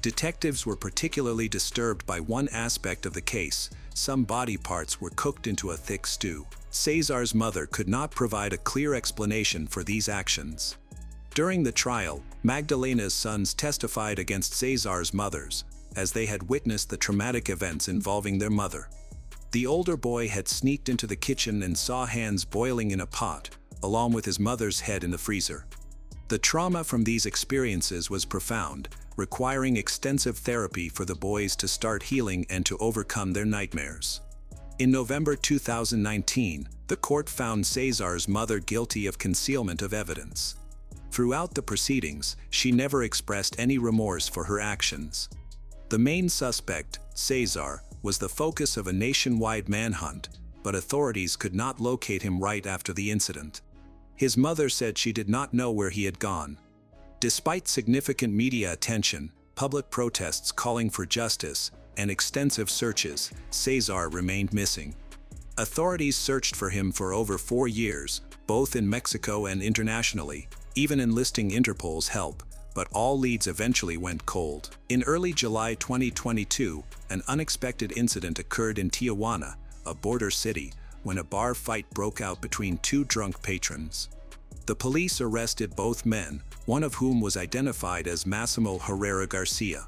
Detectives were particularly disturbed by one aspect of the case: some body parts were cooked into a thick stew. Cesar's mother could not provide a clear explanation for these actions. During the trial, Magdalena's sons testified against Cesar's mothers, as they had witnessed the traumatic events involving their mother. The older boy had sneaked into the kitchen and saw hands boiling in a pot, along with his mother's head in the freezer. The trauma from these experiences was profound, requiring extensive therapy for the boys to start healing and to overcome their nightmares. In November 2019, the court found Cesar's mother guilty of concealment of evidence. Throughout the proceedings, she never expressed any remorse for her actions. The main suspect, Cesar, was the focus of a nationwide manhunt, but authorities could not locate him right after the incident. His mother said she did not know where he had gone. Despite significant media attention, public protests calling for justice, and extensive searches, Cesar remained missing. Authorities searched for him for over 4 years, both in Mexico and internationally, even enlisting Interpol's help, but all leads eventually went cold. In early July 2022, an unexpected incident occurred in Tijuana, a border city, when a bar fight broke out between two drunk patrons. The police arrested both men, one of whom was identified as Massimo Herrera Garcia.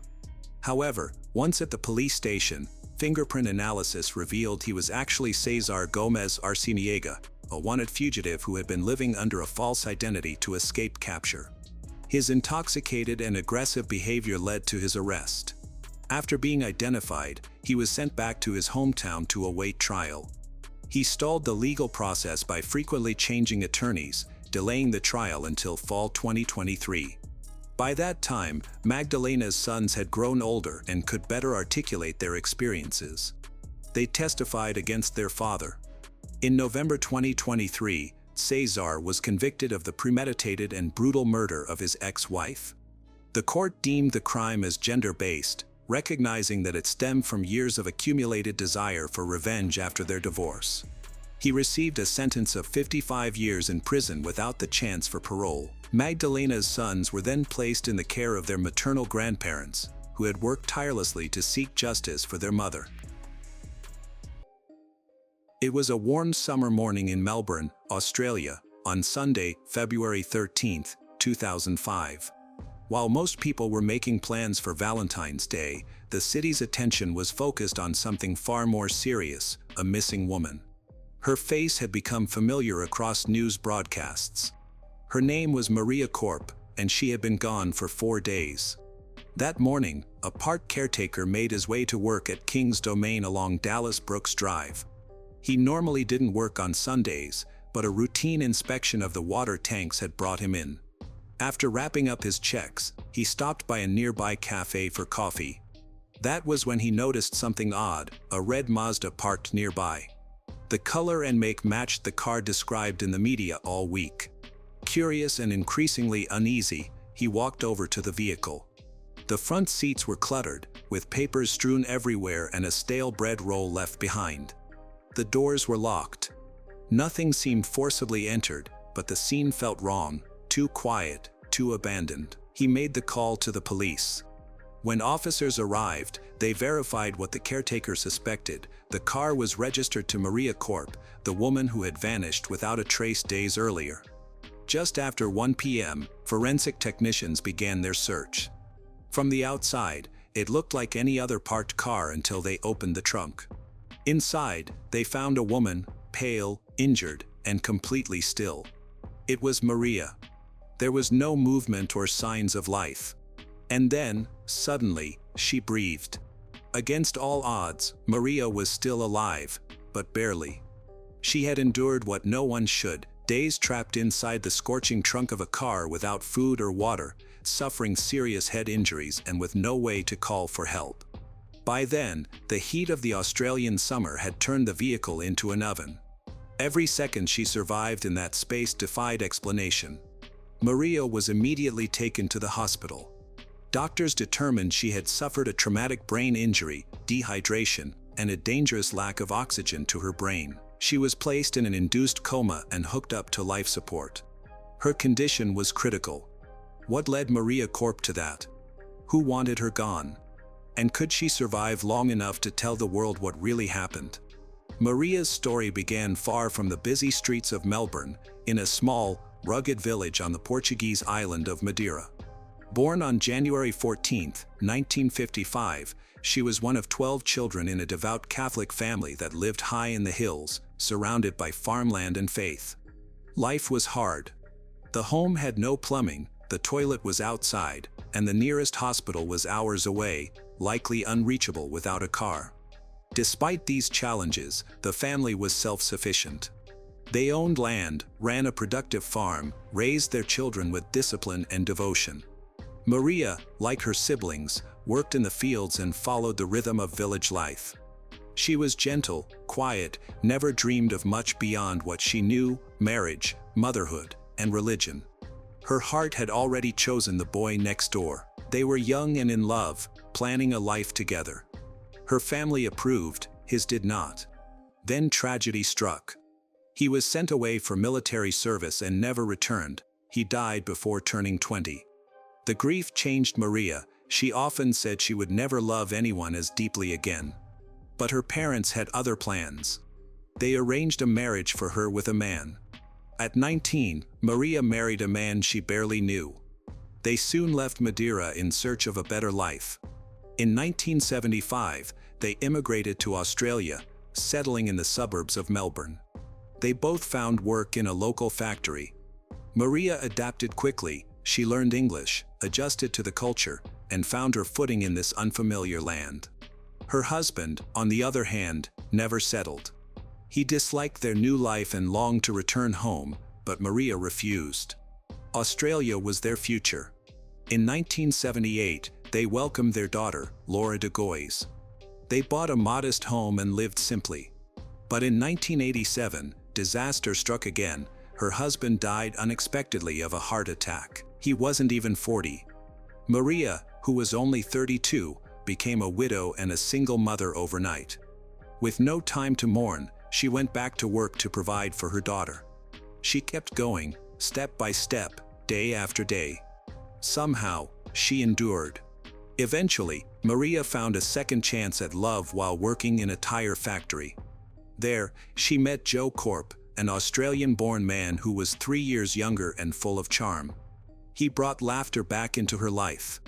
However, once at the police station, fingerprint analysis revealed he was actually Cesar Gomez Arciniega, a wanted fugitive who had been living under a false identity to escape capture. His intoxicated and aggressive behavior led to his arrest. After being identified, he was sent back to his hometown to await trial. He stalled the legal process by frequently changing attorneys, delaying the trial until fall 2023. By that time, Magdalena's sons had grown older and could better articulate their experiences. They testified against their father. In November 2023, Cesar was convicted of the premeditated and brutal murder of his ex-wife. The court deemed the crime as gender-based, recognizing that it stemmed from years of accumulated desire for revenge after their divorce. He received a sentence of 55 years in prison without the chance for parole. Magdalena's sons were then placed in the care of their maternal grandparents, who had worked tirelessly to seek justice for their mother. It was a warm summer morning in Melbourne, Australia, on Sunday, February 13, 2005. While most people were making plans for Valentine's Day, the city's attention was focused on something far more serious: a missing woman. Her face had become familiar across news broadcasts. Her name was Maria Corp, and she had been gone for 4 days. That morning, a park caretaker made his way to work at King's Domain along Dallas Brooks Drive. He normally didn't work on Sundays, but a routine inspection of the water tanks had brought him in. After wrapping up his checks, he stopped by a nearby cafe for coffee. That was when he noticed something odd: a red Mazda parked nearby. The color and make matched the car described in the media all week. Curious and increasingly uneasy, he walked over to the vehicle. The front seats were cluttered, with papers strewn everywhere and a stale bread roll left behind. The doors were locked. Nothing seemed forcibly entered, but the scene felt wrong, too quiet, too abandoned. He made the call to the police. When officers arrived, they verified what the caretaker suspected: the car was registered to Maria Corp, the woman who had vanished without a trace days earlier. Just after 1 p.m., forensic technicians began their search. From the outside, it looked like any other parked car until they opened the trunk. Inside, they found a woman, pale, injured, and completely still. It was Maria. There was no movement or signs of life. And then, suddenly, she breathed. Against all odds, Maria was still alive, but barely. She had endured what no one should: days trapped inside the scorching trunk of a car without food or water, suffering serious head injuries and with no way to call for help. By then, the heat of the Australian summer had turned the vehicle into an oven. Every second she survived in that space defied explanation. Maria was immediately taken to the hospital. Doctors determined she had suffered a traumatic brain injury, dehydration, and a dangerous lack of oxygen to her brain. She was placed in an induced coma and hooked up to life support. Her condition was critical. What led Maria Corp to that? Who wanted her gone? And could she survive long enough to tell the world what really happened? Maria's story began far from the busy streets of Melbourne, in a small, rugged village on the Portuguese island of Madeira. Born on January 14, 1955, she was one of 12 children in a devout Catholic family that lived high in the hills, surrounded by farmland and faith. Life was hard. The home had no plumbing, the toilet was outside, and the nearest hospital was hours away, likely unreachable without a car. Despite these challenges, the family was self-sufficient. They owned land, ran a productive farm, raised their children with discipline and devotion. Maria, like her siblings, worked in the fields and followed the rhythm of village life. She was gentle, quiet, never dreamed of much beyond what she knew: marriage, motherhood, and religion. Her heart had already chosen the boy next door. They were young and in love, planning a life together. Her family approved, his did not. Then tragedy struck. He was sent away for military service and never returned. He died before turning 20. The grief changed Maria. She often said she would never love anyone as deeply again. But her parents had other plans. They arranged a marriage for her with a man. At 19, Maria married a man she barely knew. They soon left Madeira in search of a better life. In 1975, they immigrated to Australia, settling in the suburbs of Melbourne. They both found work in a local factory. Maria adapted quickly. She learned English, adjusted to the culture, and found her footing in this unfamiliar land. Her husband, on the other hand, never settled. He disliked their new life and longed to return home, but Maria refused. Australia was their future. In 1978, they welcomed their daughter, Laura de Gois. They bought a modest home and lived simply. But in 1987, disaster struck again. Her husband died unexpectedly of a heart attack. He wasn't even 40. Maria, who was only 32, became a widow and a single mother overnight. With no time to mourn, she went back to work to provide for her daughter. She kept going, step by step, day after day. Somehow, she endured. Eventually, Maria found a second chance at love while working in a tire factory. There, she met Joe Corp, an Australian-born man who was 3 years younger and full of charm. He brought laughter back into her life.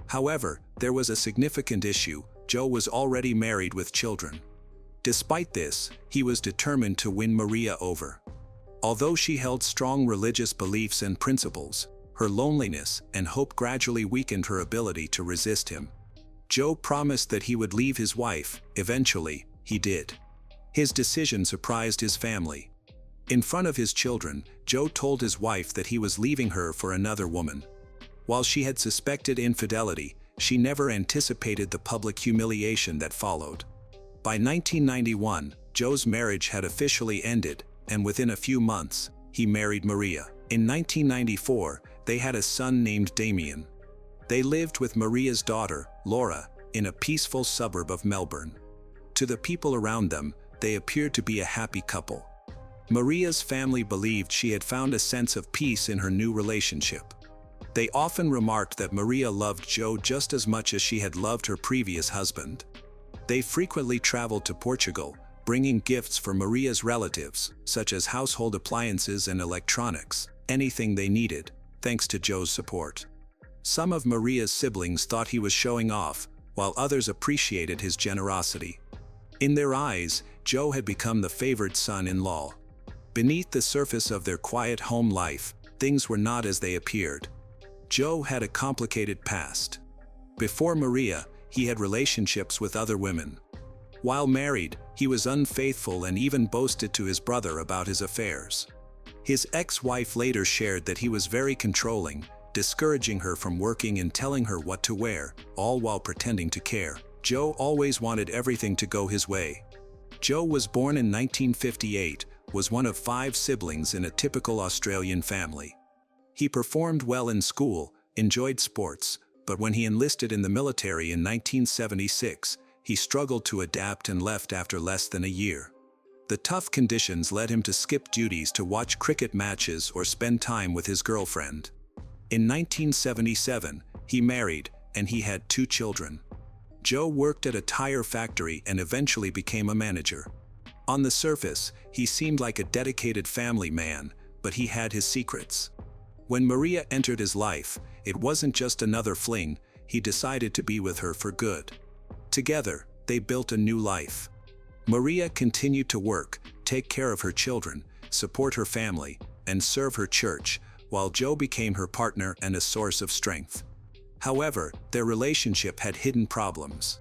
However, there was a significant issue: Joe was already married with children. Despite this, he was determined to win Maria over. Although she held strong religious beliefs and principles, her loneliness and hope gradually weakened her ability to resist him. Joe promised that he would leave his wife. Eventually, he did. His decision surprised his family. In front of his children, Joe told his wife that he was leaving her for another woman. While she had suspected infidelity, she never anticipated the public humiliation that followed. By 1991, Joe's marriage had officially ended, and within a few months, he married Maria. In 1994, they had a son named Damien. They lived with Maria's daughter, Laura, in a peaceful suburb of Melbourne. To the people around them, they appeared to be a happy couple. Maria's family believed she had found a sense of peace in her new relationship. They often remarked that Maria loved Joe just as much as she had loved her previous husband. They frequently traveled to Portugal, bringing gifts for Maria's relatives, such as household appliances and electronics, anything they needed, thanks to Joe's support. Some of Maria's siblings thought he was showing off, while others appreciated his generosity. In their eyes, Joe had become the favored son-in-law. Beneath the surface of their quiet home life, things were not as they appeared. Joe had a complicated past. Before Maria, he had relationships with other women. While married, he was unfaithful and even boasted to his brother about his affairs. His ex-wife later shared that he was very controlling, discouraging her from working and telling her what to wear, all while pretending to care. Joe always wanted everything to go his way. Joe was born in 1958, was one of 5 siblings in a typical Australian family. He performed well in school, enjoyed sports, but when he enlisted in the military in 1976, he struggled to adapt and left after less than a year. The tough conditions led him to skip duties to watch cricket matches or spend time with his girlfriend. In 1977, he married, and he had 2 children. Joe worked at a tire factory and eventually became a manager. On the surface, he seemed like a dedicated family man, but he had his secrets. When Maria entered his life, it wasn't just another fling, he decided to be with her for good. Together, they built a new life. Maria continued to work, take care of her children, support her family, and serve her church, while Joe became her partner and a source of strength. However, their relationship had hidden problems.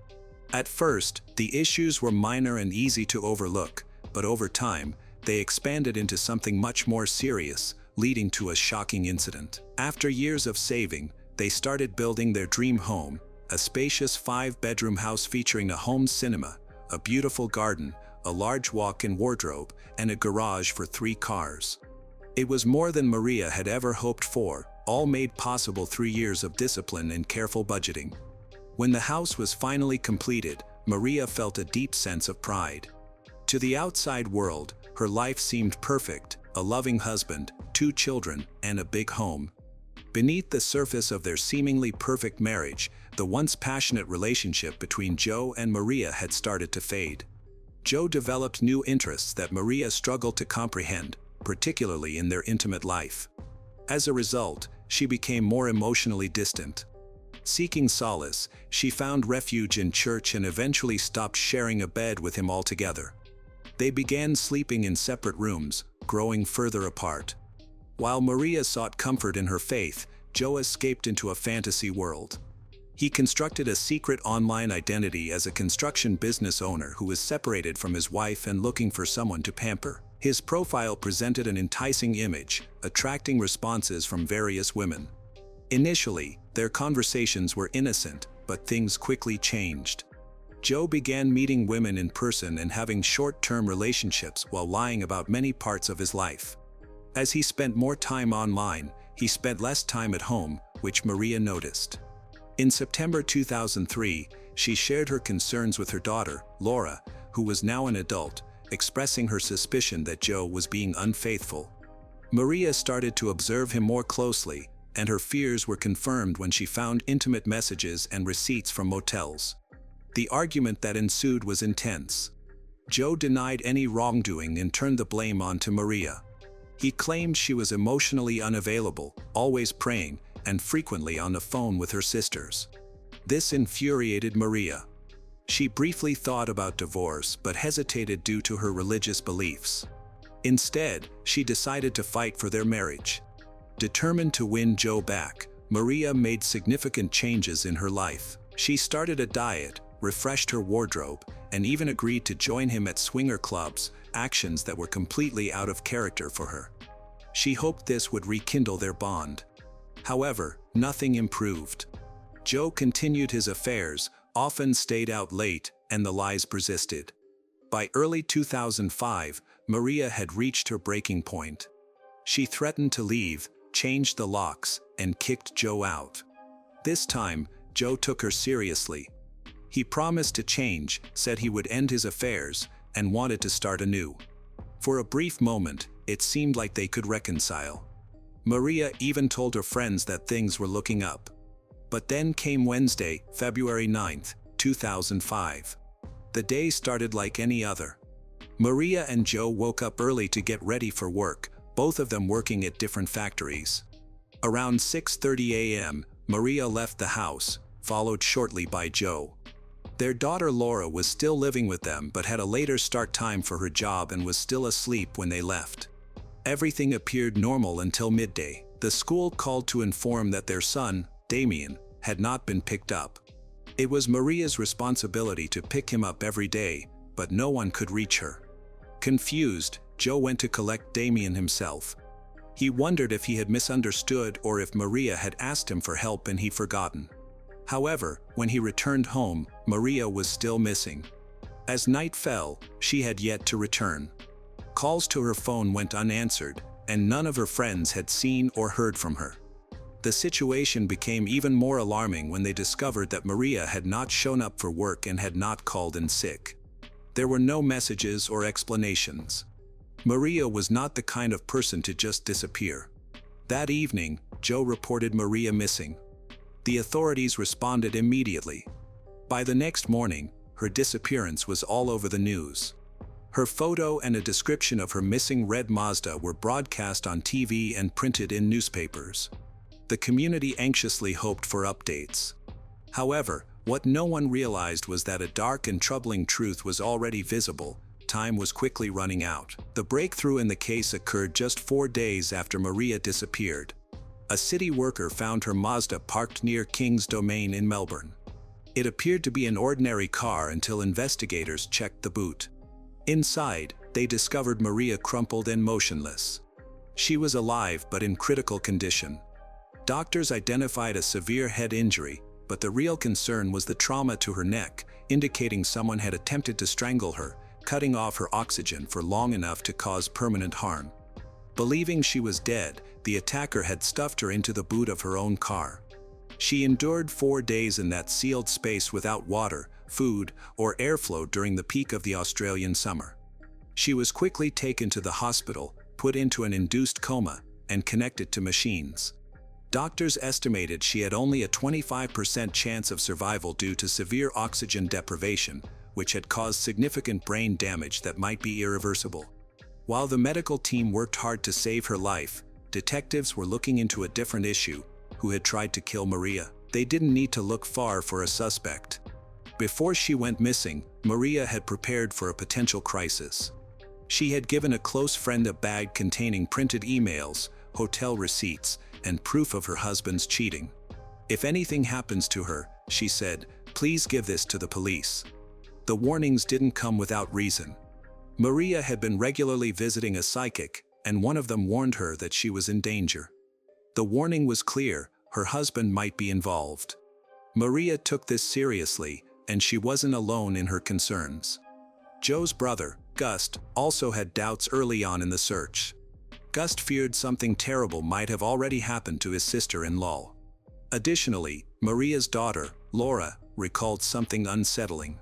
At first, the issues were minor and easy to overlook, but over time, they expanded into something much more serious, leading to a shocking incident. After years of saving, they started building their dream home, a spacious 5-bedroom house featuring a home cinema, a beautiful garden, a large walk-in wardrobe, and a garage for 3 cars. It was more than Maria had ever hoped for, all made possible through years of discipline and careful budgeting. When the house was finally completed, Maria felt a deep sense of pride. To the outside world, her life seemed perfect, a loving husband, 2 children, and a big home. Beneath the surface of their seemingly perfect marriage, the once passionate relationship between Joe and Maria had started to fade. Joe developed new interests that Maria struggled to comprehend, particularly in their intimate life. As a result, she became more emotionally distant. Seeking solace, she found refuge in church and eventually stopped sharing a bed with him altogether. They began sleeping in separate rooms, growing further apart. While Maria sought comfort in her faith, Joe escaped into a fantasy world. He constructed a secret online identity as a construction business owner who was separated from his wife and looking for someone to pamper. His profile presented an enticing image, attracting responses from various women. Initially, their conversations were innocent, but things quickly changed. Joe began meeting women in person and having short-term relationships while lying about many parts of his life. As he spent more time online, he spent less time at home, which Maria noticed. In September 2003, she shared her concerns with her daughter, Laura, who was now an adult, expressing her suspicion that Joe was being unfaithful. Maria started to observe him more closely, and her fears were confirmed when she found intimate messages and receipts from motels. The argument that ensued was intense. Joe denied any wrongdoing and turned the blame onto Maria. He claimed she was emotionally unavailable, always praying, and frequently on the phone with her sisters. This infuriated Maria. She briefly thought about divorce but hesitated due to her religious beliefs. Instead, she decided to fight for their marriage. Determined to win Joe back, Maria made significant changes in her life. She started a diet, refreshed her wardrobe, and even agreed to join him at swinger clubs, actions that were completely out of character for her. She hoped this would rekindle their bond. However, nothing improved. Joe continued his affairs, often stayed out late, and the lies persisted. By early 2005, Maria had reached her breaking point. She threatened to leave, changed the locks, and kicked Joe out. This time, Joe took her seriously. He promised to change, said he would end his affairs, and wanted to start anew. For a brief moment, it seemed like they could reconcile. Maria even told her friends that things were looking up. But then came Wednesday, February 9, 2005. The day started like any other. Maria and Joe woke up early to get ready for work, both of them working at different factories. Around 6:30 a.m., Maria left the house, followed shortly by Joe. Their daughter Laura was still living with them but had a later start time for her job and was still asleep when they left. Everything appeared normal until midday. The school called to inform that their son, Damien, had not been picked up. It was Maria's responsibility to pick him up every day, but no one could reach her. Confused, Joe went to collect Damien himself. He wondered if he had misunderstood or if Maria had asked him for help and he'd forgotten. However, when he returned home, Maria was still missing. As night fell, she had yet to return. Calls to her phone went unanswered, and none of her friends had seen or heard from her. The situation became even more alarming when they discovered that Maria had not shown up for work and had not called in sick. There were no messages or explanations. Maria was not the kind of person to just disappear. That evening, Joe reported Maria missing. The authorities responded immediately. By the next morning, her disappearance was all over the news. Her photo and a description of her missing red Mazda were broadcast on TV and printed in newspapers. The community anxiously hoped for updates. However, what no one realized was that a dark and troubling truth was already visible. Time was quickly running out. The breakthrough in the case occurred just 4 days after Maria disappeared. A city worker found her Mazda parked near King's Domain in Melbourne. It appeared to be an ordinary car until investigators checked the boot. Inside, they discovered Maria crumpled and motionless. She was alive but in critical condition. Doctors identified a severe head injury, but the real concern was the trauma to her neck, indicating someone had attempted to strangle her, cutting off her oxygen for long enough to cause permanent harm. Believing she was dead, the attacker had stuffed her into the boot of her own car. She endured 4 days in that sealed space without water, food, or airflow during the peak of the Australian summer. She was quickly taken to the hospital, put into an induced coma, and connected to machines. Doctors estimated she had only a 25% chance of survival due to severe oxygen deprivation, which had caused significant brain damage that might be irreversible. While the medical team worked hard to save her life, detectives were looking into a different issue: who had tried to kill Maria. They didn't need to look far for a suspect. Before she went missing, Maria had prepared for a potential crisis. She had given a close friend a bag containing printed emails, hotel receipts, and proof of her husband's cheating. "If anything happens to her," she said, "please give this to the police." The warnings didn't come without reason. Maria had been regularly visiting a psychic, and one of them warned her that she was in danger. The warning was clear: her husband might be involved. Maria took this seriously, and she wasn't alone in her concerns. Joe's brother, Gust, also had doubts early on in the search. Gust feared something terrible might have already happened to his sister-in-law. Additionally, Maria's daughter, Laura, recalled something unsettling.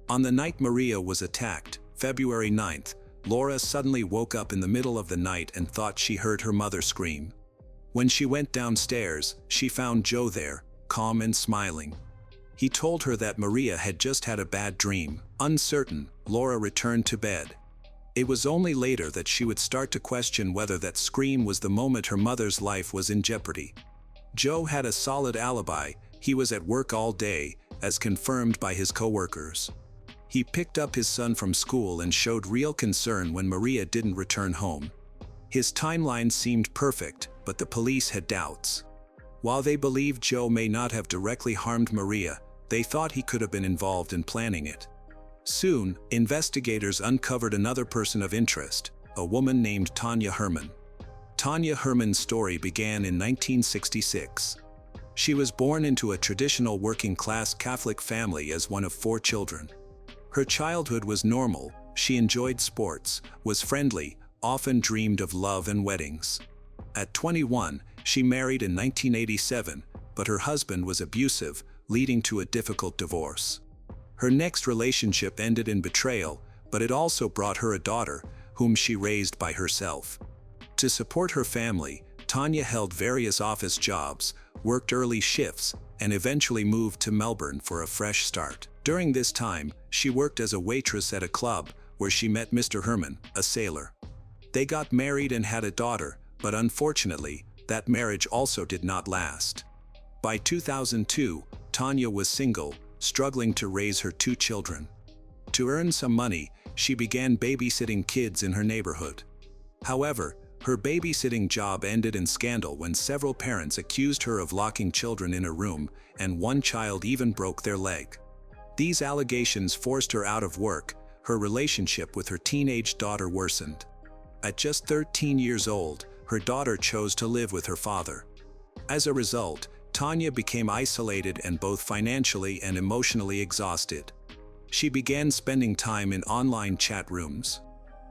On the night Maria was attacked, February 9th, Laura suddenly woke up in the middle of the night and thought she heard her mother scream. When she went downstairs, she found Joe there, calm and smiling. He told her that Maria had just had a bad dream. Uncertain, Laura returned to bed. It was only later that she would start to question whether that scream was the moment her mother's life was in jeopardy. Joe had a solid alibi. He was at work all day, as confirmed by his co-workers. He picked up his son from school and showed real concern when Maria didn't return home. His timeline seemed perfect, but the police had doubts. While they believed Joe may not have directly harmed Maria, they thought he could have been involved in planning it. Soon, investigators uncovered another person of interest, a woman named Tanya Herman. Tanya Herman's story began in 1966. She was born into a traditional working-class Catholic family as one of 4 children. Her childhood was normal. She enjoyed sports, was friendly, often dreamed of love and weddings. At 21, she married in 1987, but her husband was abusive, leading to a difficult divorce. Her next relationship ended in betrayal, but it also brought her a daughter, whom she raised by herself. To support her family, Tanya held various office jobs, worked early shifts, and eventually moved to Melbourne for a fresh start. During this time, she worked as a waitress at a club, where she met Mr. Herman, a sailor. They got married and had a daughter, but unfortunately, that marriage also did not last. By 2002, Tanya was single, struggling to raise her 2 children. To earn some money, she began babysitting kids in her neighborhood. However, her babysitting job ended in scandal when several parents accused her of locking children in a room, and one child even broke their leg. These allegations forced her out of work. Her relationship with her teenage daughter worsened. At just 13 years old, her daughter chose to live with her father. As a result, Tanya became isolated and both financially and emotionally exhausted. She began spending time in online chat rooms.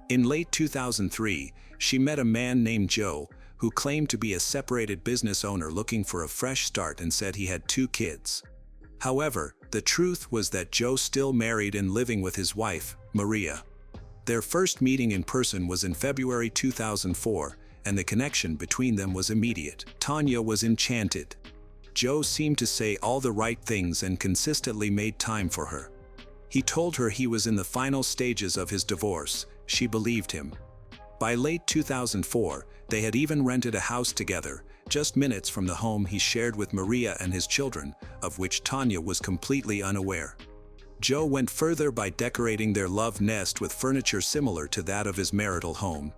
In late 2003, she met a man named Joe, who claimed to be a separated business owner looking for a fresh start and said he had 2 kids. However, the truth was that Joe still married and living with his wife, Maria. Their first meeting in person was in February 2004, and the connection between them was immediate. Tanya was enchanted. Joe seemed to say all the right things and consistently made time for her. He told her he was in the final stages of his divorce. She believed him. By late 2004, they had even rented a house together, just minutes from the home he shared with Maria and his children, of which Tanya was completely unaware. Joe went further by decorating their love nest with furniture similar to that of his marital home.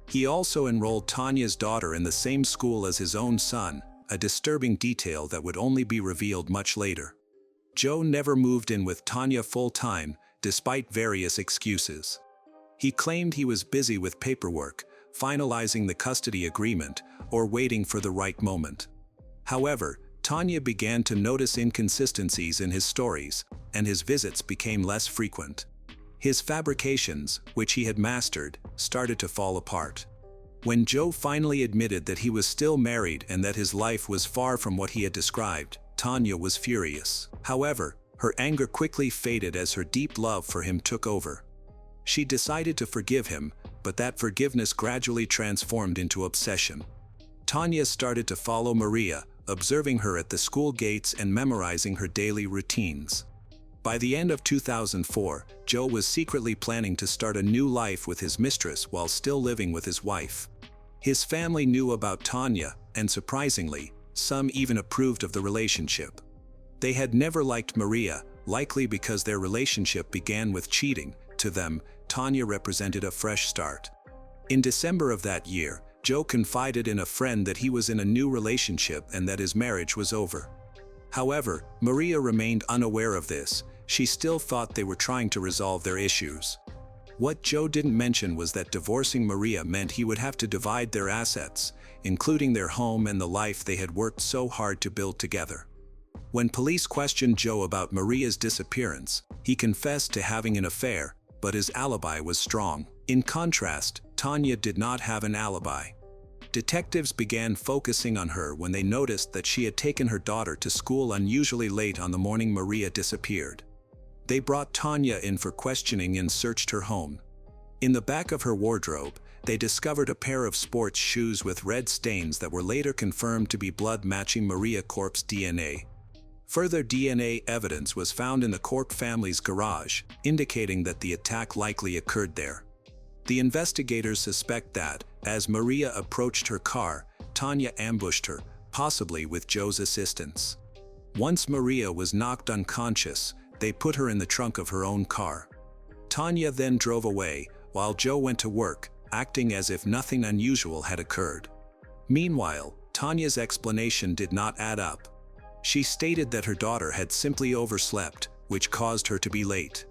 He also enrolled Tanya's daughter in the same school as his own son, a disturbing detail that would only be revealed much later. Joe never moved in with Tanya full-time, despite various excuses. He claimed he was busy with paperwork, finalizing the custody agreement, or waiting for the right moment. However, Tanya began to notice inconsistencies in his stories, and his visits became less frequent. His fabrications, which he had mastered, started to fall apart. When Joe finally admitted that he was still married and that his life was far from what he had described, Tanya was furious. However, her anger quickly faded as her deep love for him took over. She decided to forgive him, but that forgiveness gradually transformed into obsession. Tanya started to follow Maria, observing her at the school gates and memorizing her daily routines. By the end of 2004, Joe was secretly planning to start a new life with his mistress while still living with his wife. His family knew about Tanya, and surprisingly, some even approved of the relationship. They had never liked Maria, likely because their relationship began with cheating. To them, Tanya represented a fresh start. In December of that year, Joe confided in a friend that he was in a new relationship and that his marriage was over. However, Maria remained unaware of this. She still thought they were trying to resolve their issues. What Joe didn't mention was that divorcing Maria meant he would have to divide their assets, including their home and the life they had worked so hard to build together. When police questioned Joe about Maria's disappearance, he confessed to having an affair, but his alibi was strong. In contrast, Tanya did not have an alibi. Detectives began focusing on her when they noticed that she had taken her daughter to school unusually late on the morning Maria disappeared. They brought Tanya in for questioning and searched her home. In the back of her wardrobe, they discovered a pair of sports shoes with red stains that were later confirmed to be blood matching Maria Corp's DNA. Further DNA evidence was found in the Corp family's garage, indicating that the attack likely occurred there. The investigators suspect that, as Maria approached her car, Tanya ambushed her, possibly with Joe's assistance. Once Maria was knocked unconscious, they put her in the trunk of her own car. Tanya then drove away, while Joe went to work, acting as if nothing unusual had occurred. Meanwhile, Tanya's explanation did not add up. She stated that her daughter had simply overslept, which caused her to be late.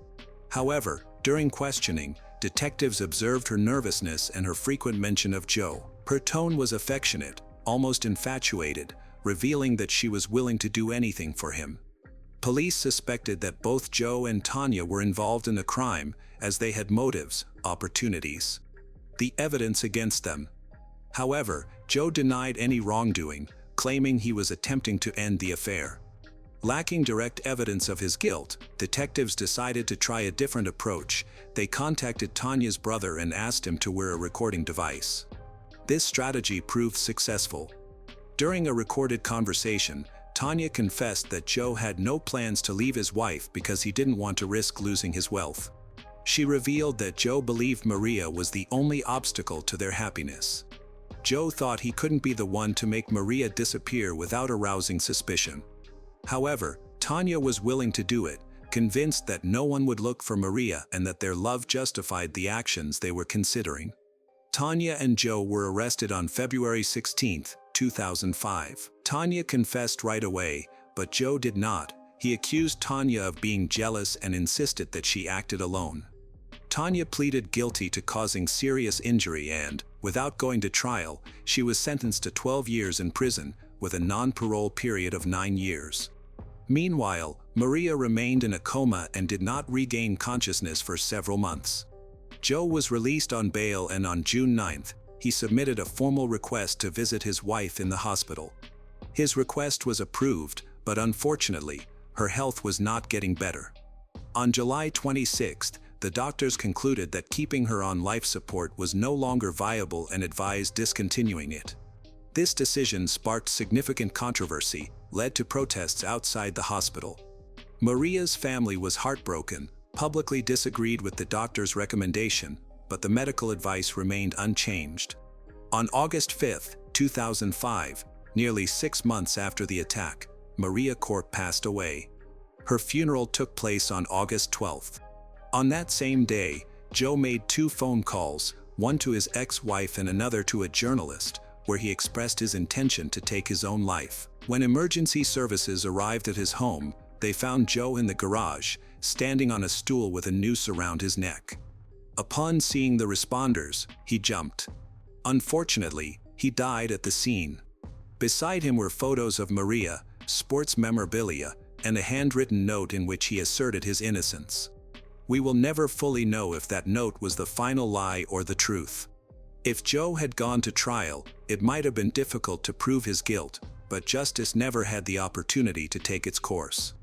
However, during questioning, detectives observed her nervousness and her frequent mention of Joe. Her tone was affectionate, almost infatuated, revealing that she was willing to do anything for him. Police suspected that both Joe and Tanya were involved in the crime, as they had motives, opportunities. The evidence against them. However, Joe denied any wrongdoing, claiming he was attempting to end the affair. Lacking direct evidence of his guilt, detectives decided to try a different approach. They contacted Tanya's brother and asked him to wear a recording device. This strategy proved successful. During a recorded conversation, Tanya confessed that Joe had no plans to leave his wife because he didn't want to risk losing his wealth. She revealed that Joe believed Maria was the only obstacle to their happiness. Joe thought he couldn't be the one to make Maria disappear without arousing suspicion. However, Tanya was willing to do it, convinced that no one would look for Maria and that their love justified the actions they were considering. Tanya and Joe were arrested on February 16, 2005. Tanya confessed right away, but Joe did not. He accused Tanya of being jealous and insisted that she acted alone. Tanya pleaded guilty to causing serious injury and, without going to trial, she was sentenced to 12 years in prison, with a non-parole period of 9 years. Meanwhile, Maria remained in a coma and did not regain consciousness for several months. Joe was released on bail, and on June 9, he submitted a formal request to visit his wife in the hospital. His request was approved, but unfortunately, her health was not getting better. On July 26, the doctors concluded that keeping her on life support was no longer viable and advised discontinuing it. This decision sparked significant controversy, led to protests outside the hospital. Maria's family was heartbroken, publicly disagreed with the doctor's recommendation, but the medical advice remained unchanged. On August 5, 2005, nearly 6 months after the attack, Maria Korp passed away. Her funeral took place on August 12. On that same day, Joe made 2 phone calls, one to his ex-wife and another to a journalist, where he expressed his intention to take his own life. When emergency services arrived at his home, they found Joe in the garage, standing on a stool with a noose around his neck. Upon seeing the responders, he jumped. Unfortunately, he died at the scene. Beside him were photos of Maria, sports memorabilia, and a handwritten note in which he asserted his innocence. We will never fully know if that note was the final lie or the truth. If Joe had gone to trial, it might have been difficult to prove his guilt, but justice never had the opportunity to take its course.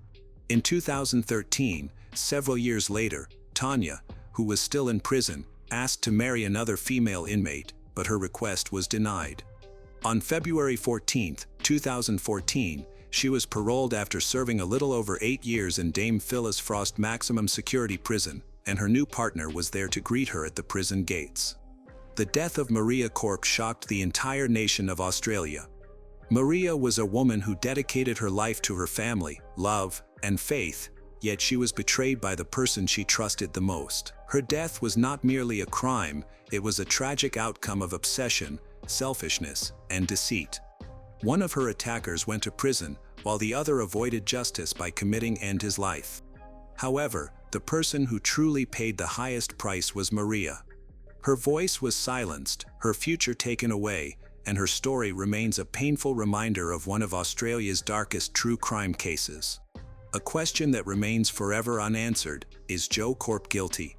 In 2013, several years later, Tanya, who was still in prison, asked to marry another female inmate, but her request was denied. On February 14, 2014, she was paroled after serving a little over 8 years in Dame Phyllis Frost Maximum Security Prison, and her new partner was there to greet her at the prison gates. The death of Maria Korp shocked the entire nation of Australia. Maria was a woman who dedicated her life to her family, love, and faith, yet she was betrayed by the person she trusted the most. Her death was not merely a crime, it was a tragic outcome of obsession, selfishness, and deceit. One of her attackers went to prison, while the other avoided justice by committing to end his life. However, the person who truly paid the highest price was Maria. Her voice was silenced, her future taken away, and her story remains a painful reminder of one of Australia's darkest true crime cases. A question that remains forever unanswered: is Joe Korp guilty?